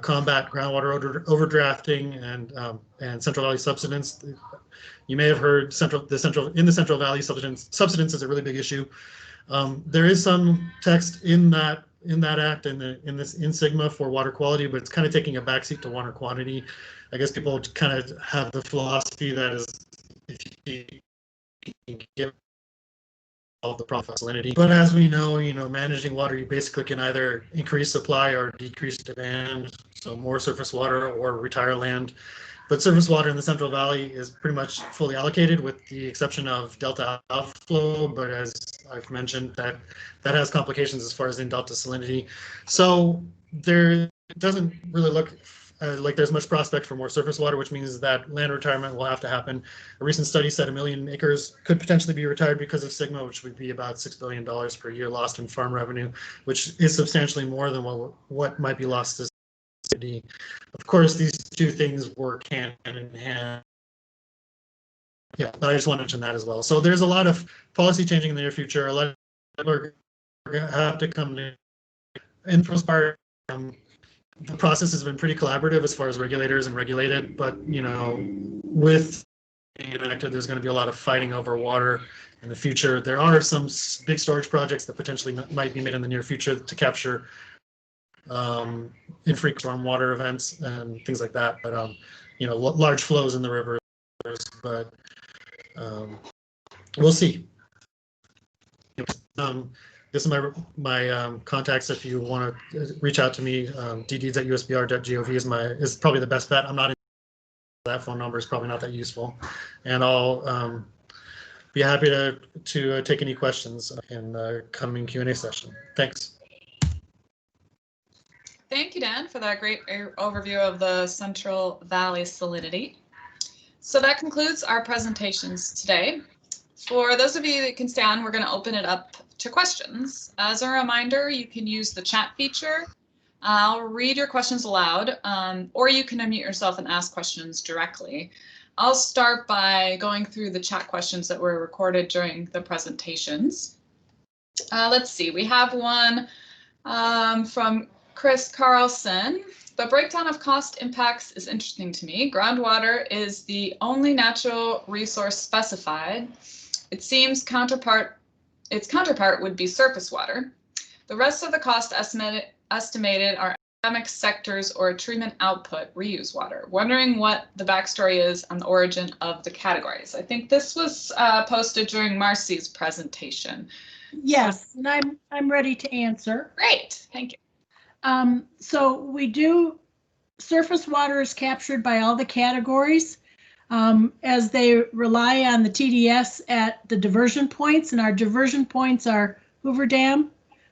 combat groundwater overdrafting and Central Valley subsidence. You may have heard in the Central Valley, subsidence is a really big issue. There is some text in in that act and in Sigma for water quality, but it's kind of taking a backseat to water quantity. I guess people kind of have the philosophy that is, if you can get all the profit salinity. But as we know, managing water, you basically can either increase supply or decrease demand. So more surface water or retire land. But surface water in the Central Valley is pretty much fully allocated with the exception of delta outflow. But as I've mentioned, that has complications as far as in delta salinity. So there doesn't really look like there's much prospect for more surface water, which means that land retirement will have to happen. A recent study said 1 million acres could potentially be retired because of Sigma, which would be about $6 billion per year lost in farm revenue, which is substantially more than what might be lost to city. Of course, these two things work hand in hand. Yeah, but I just want to mention that as well. So there's a lot of policy changing in the near future. A lot of people are going to have to come in. And for the most part, the process has been pretty collaborative as far as regulators and regulated, but with being enacted, there's going to be a lot of fighting over water in the future. There are some big storage projects that potentially might be made in the near future to capture infrequent stormwater events and things like that. But large flows in the rivers. But we'll see. This is my contacts. If you want to reach out to me, ddeeds@usbr.gov is probably the best bet. I'm not in that phone number is probably not that useful, and I'll be happy to take any questions in the coming Q&A session. Thanks. Thank you, Dan, for that great overview of the Central Valley salinity. So that concludes our presentations today. For those of you that can stay on, we're going to open it up to questions. As a reminder, you can use the chat feature. I'll read your questions aloud, or you can unmute yourself and ask questions directly. I'll start by going through the chat questions that were recorded during the presentations. Let's see, we have one from Chris Carlson. The breakdown of cost impacts is interesting to me. Groundwater is the only natural resource specified. It seems its counterpart would be surface water. The rest of the cost estimated are academic sectors or treatment output reuse water. Wondering what the backstory is on the origin of the categories. I think this was posted during Marcy's presentation. Yes, and I'm ready to answer. Great, thank you. So we do, surface water is captured by all the categories as they rely on the TDS at the diversion points, and our diversion points are Hoover Dam,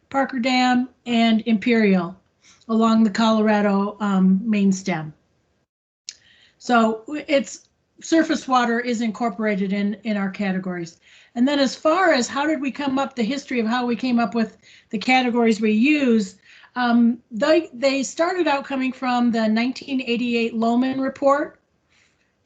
Parker Dam, and Imperial along the Colorado main stem. So it's surface water is incorporated in our categories. And then as far as how did we come up, the history of how we came up with the categories we use, they started out coming from the 1988 Lohman report,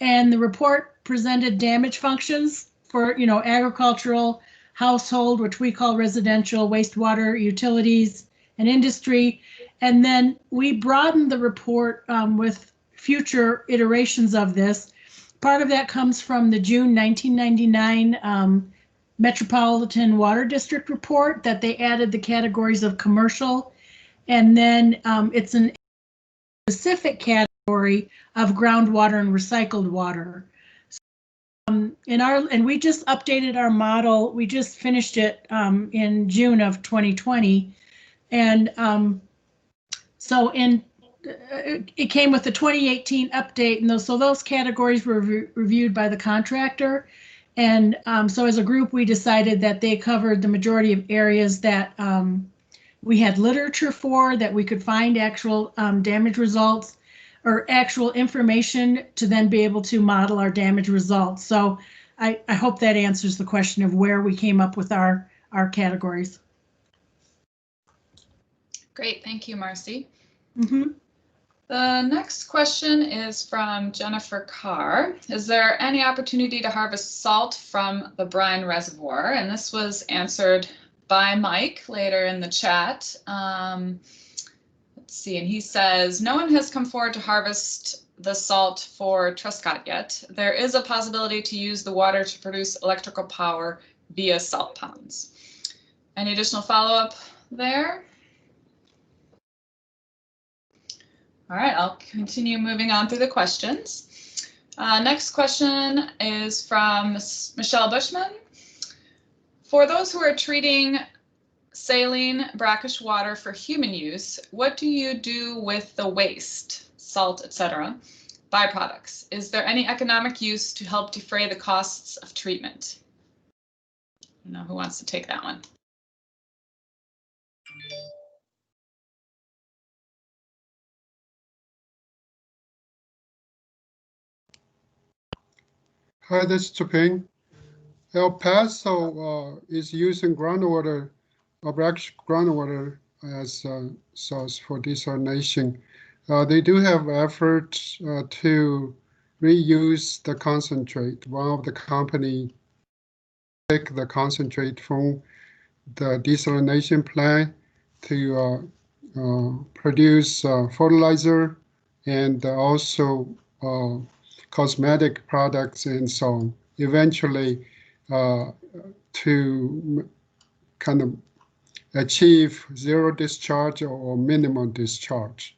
and the report presented damage functions for, agricultural, household, which we call residential, wastewater, utilities, and industry. And then we broadened the report with future iterations of this. Part of that comes from the June 1999 Metropolitan Water District report that they added the categories of commercial, and then it's a specific category of groundwater and recycled water. And we just updated our model. We just finished it in June of 2020, and so it came with the 2018 update, and those categories were reviewed by the contractor. And so as a group, we decided that they covered the majority of areas that we had literature for, that we could find actual damage results or actual information to then be able to model our damage results. So I hope that answers the question of where we came up with our categories. Great, thank you, Marcy. Mm-hmm. The next question is from Jennifer Carr. Is there any opportunity to harvest salt from the Brine Reservoir? And this was answered by Mike later in the chat. Let's see, and he says, no one has come forward to harvest the salt for Truscott yet. There is a possibility to use the water to produce electrical power via salt ponds. Any additional follow-up there? All right, I'll continue moving on through the questions. Next question is from Michelle Bushman. For those who are treating saline brackish water for human use, what do you do with the waste, salt, etc., byproducts? Is there any economic use to help defray the costs of treatment? I don't know who wants to take that one. Hi, this is Chapin. El Paso is using groundwater, brackish groundwater as a source for desalination. They do have efforts to reuse the concentrate. One of the company take the concentrate from the desalination plant to produce fertilizer and also cosmetic products and so on. Eventually, to kind of achieve zero discharge or minimal discharge.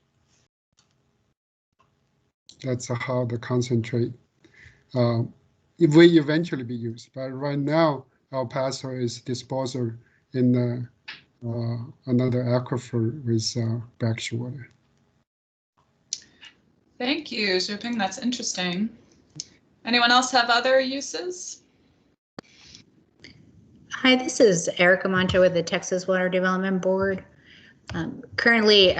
That's how the concentrate it will eventually be used. But right now, El Paso is disposal in another aquifer with brackish water. Thank you, Zhuping. That's interesting. Anyone else have other uses? Hi, this is Erica Monto with the Texas Water Development Board. Currently,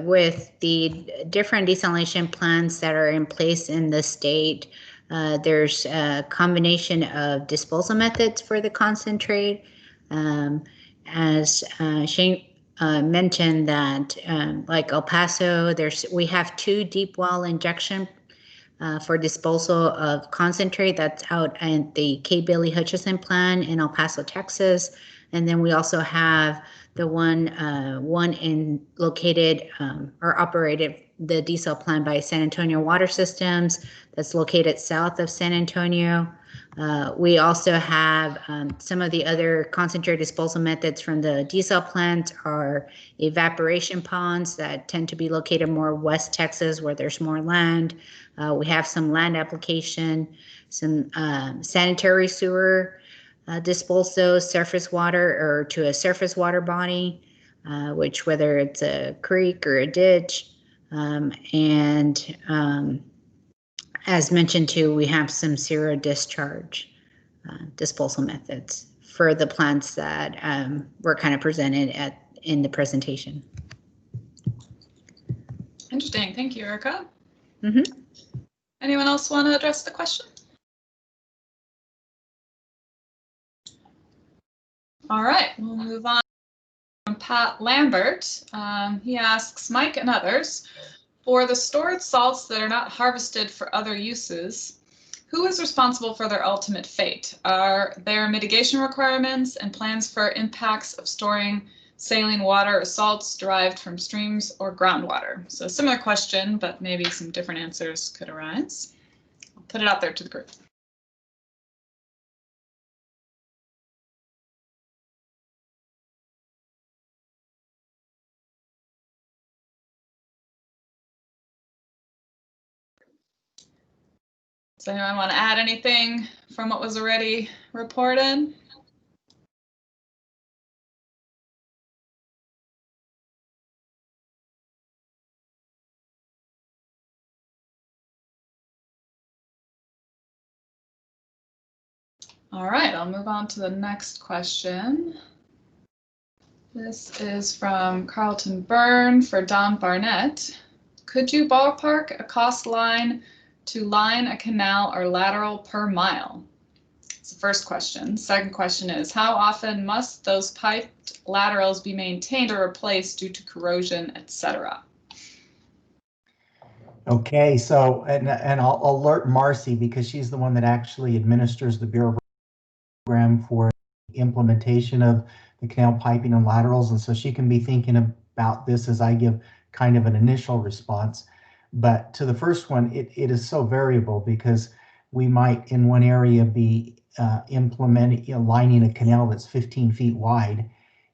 with the different desalination plants that are in place in the state, there's a combination of disposal methods for the concentrate. As Shane mentioned that like El Paso, we have 2 deep well injection for disposal of concentrate that's out at the K. Billy Hutchison plant in El Paso, Texas. And then we also have the one located or operated the desal plant by San Antonio Water Systems that's located south of San Antonio. We also have some of the other concentrate disposal methods from the desal plant are evaporation ponds that tend to be located more West Texas where there's more land. We have some land application, some sanitary sewer disposal, surface water or to a surface water body, which whether it's a creek or a ditch. As mentioned too, we have some zero discharge disposal methods for the plants that were kind of presented in the presentation. Interesting. Thank you, Erica. Mm-hmm. Anyone else want to address the question? All right, we'll move on. From Pat Lambert, he asks, Mike and others, for the stored salts that are not harvested for other uses, who is responsible for their ultimate fate? Are there mitigation requirements and plans for impacts of storing saline water or salts derived from streams or groundwater? So a similar question, but maybe some different answers could arise. I'll put it out there to the group. Does anyone want to add anything from what was already reported? All right, I'll move on to the next question. This is from Carlton Byrne for Don Barnett. Could you ballpark a cost line to line a canal or lateral per mile? It's the first question. Second question is, how often must those piped laterals be maintained or replaced due to corrosion, etc.? Okay, so, and I'll alert Marcy because she's the one that actually administers the Bureau program for implementation of the canal piping and laterals. And so she can be thinking about this as I give kind of an initial response. But to the first one, it is so variable because we might in one area be lining a canal that's 15 feet wide.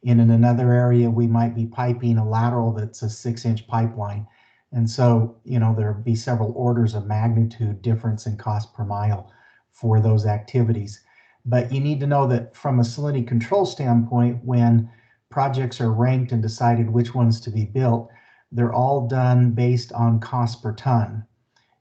And in another area, we might be piping a lateral that's a 6-inch pipeline. And so, you know, there'll be several orders of magnitude difference in cost per mile for those activities. But you need to know that from a salinity control standpoint, when projects are ranked and decided which ones to be built, they're all done based on cost per ton.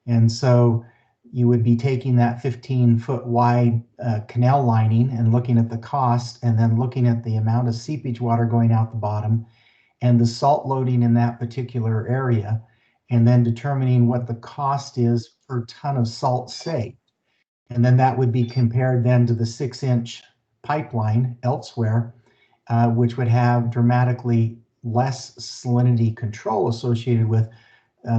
And so you would be taking that 15-foot wide canal lining and looking at the cost, and then looking at the amount of seepage water going out the bottom and the salt loading in that particular area, and then determining what the cost is per ton of salt saved. And then that would be compared then to the 6-inch pipeline elsewhere, which would have dramatically less salinity control associated with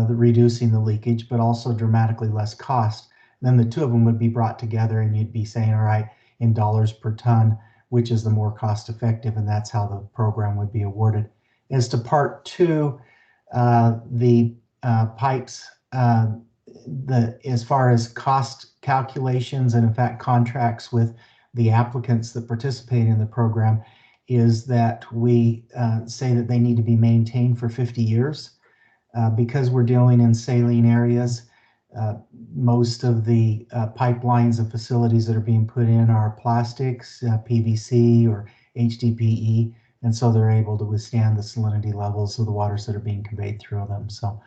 reducing the leakage, but also dramatically less cost. Then the two of them would be brought together, and you'd be saying, all right, in dollars per ton, which is the more cost effective, and that's how the program would be awarded. As to part two, the pipes, as far as cost calculations and in fact contracts with the applicants that participate in the program, is that we say that they need to be maintained for 50 years. Because we're dealing in saline areas, most of the pipelines and facilities that are being put in are plastics, PVC or HDPE, and so they're able to withstand the salinity levels of the waters that are being conveyed through them. So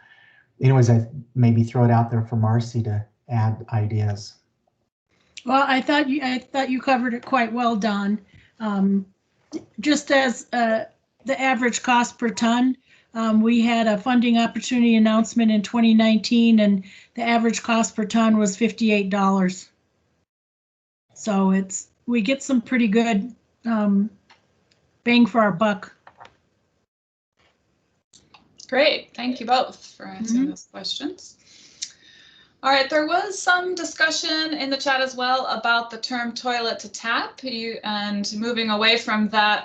anyways, I maybe throw it out there for Marcy to add ideas. Well, I thought you covered it quite well, Don. Just as the average cost per ton, we had a funding opportunity announcement in 2019, and the average cost per ton was $58. So we get some pretty good bang for our buck. Great, thank you both for answering those questions. All right, there was some discussion in the chat as well about the term toilet to tap and moving away from the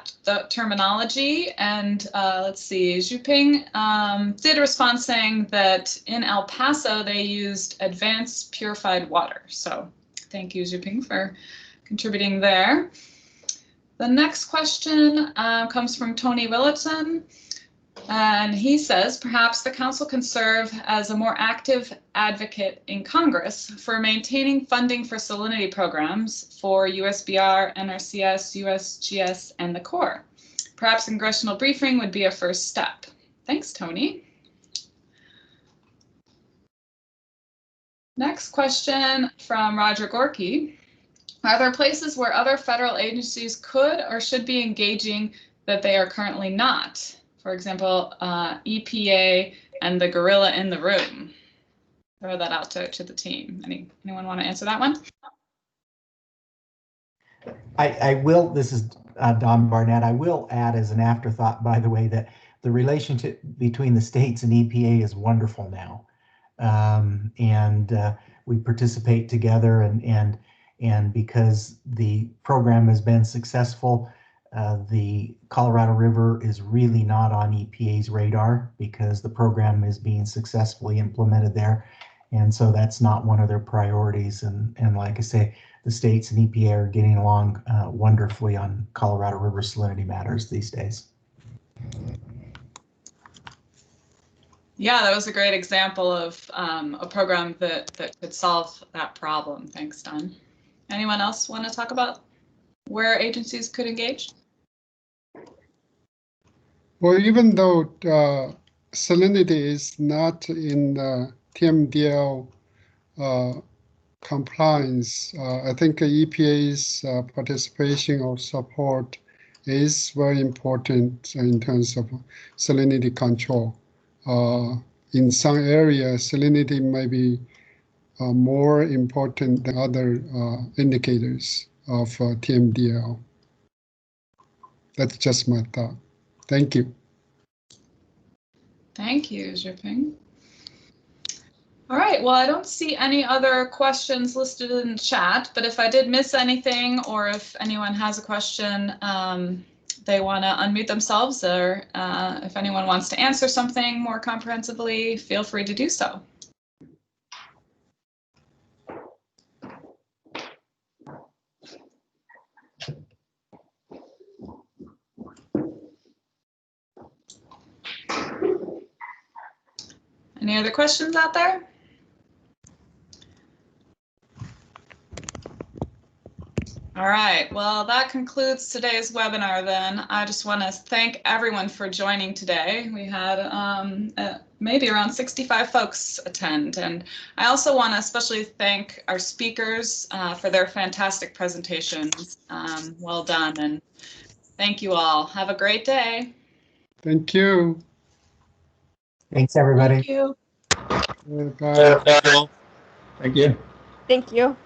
terminology. And let's see, Zhuping did respond saying that in El Paso, they used advanced purified water. So thank you, Zhuping, for contributing there. The next question comes from Tony Willitson. And he says, perhaps the council can serve as a more active advocate in Congress for maintaining funding for salinity programs for USBR, NRCS, USGS, and the Corps. Perhaps congressional briefing would be a first step. Thanks, Tony. Next question from Roger Gorky. Are there places where other federal agencies could or should be engaging that they are currently not? For example, EPA and the gorilla in the room. Throw that out to the team. Anyone want to answer that one? I will, this is Don Barnett. I will add as an afterthought, by the way, that the relationship between the states and EPA is wonderful now. We participate together, and because the program has been successful, the Colorado River is really not on EPA's radar because the program is being successfully implemented there. And so that's not one of their priorities. And like I say, the states and EPA are getting along wonderfully on Colorado River salinity matters these days. Yeah, that was a great example of a program that could solve that problem. Thanks, Don. Anyone else want to talk about where agencies could engage? Well, even though salinity is not in TMDL compliance, I think EPA's participation or support is very important in terms of salinity control. In some areas, salinity may be more important than other indicators of TMDL. That's just my thought. Thank you. Thank you, Zhuping. All right, well, I don't see any other questions listed in the chat, but if I did miss anything or if anyone has a question, they want to unmute themselves, or if anyone wants to answer something more comprehensively, feel free to do so. Any other questions out there? All right, well, that concludes today's webinar then. I just want to thank everyone for joining today. We had maybe around 65 folks attend, and I also want to especially thank our speakers for their fantastic presentations. Well done, and thank you all. Have a great day. Thank you. Thanks, everybody. Thank you. Bye. Thank you. Thank you.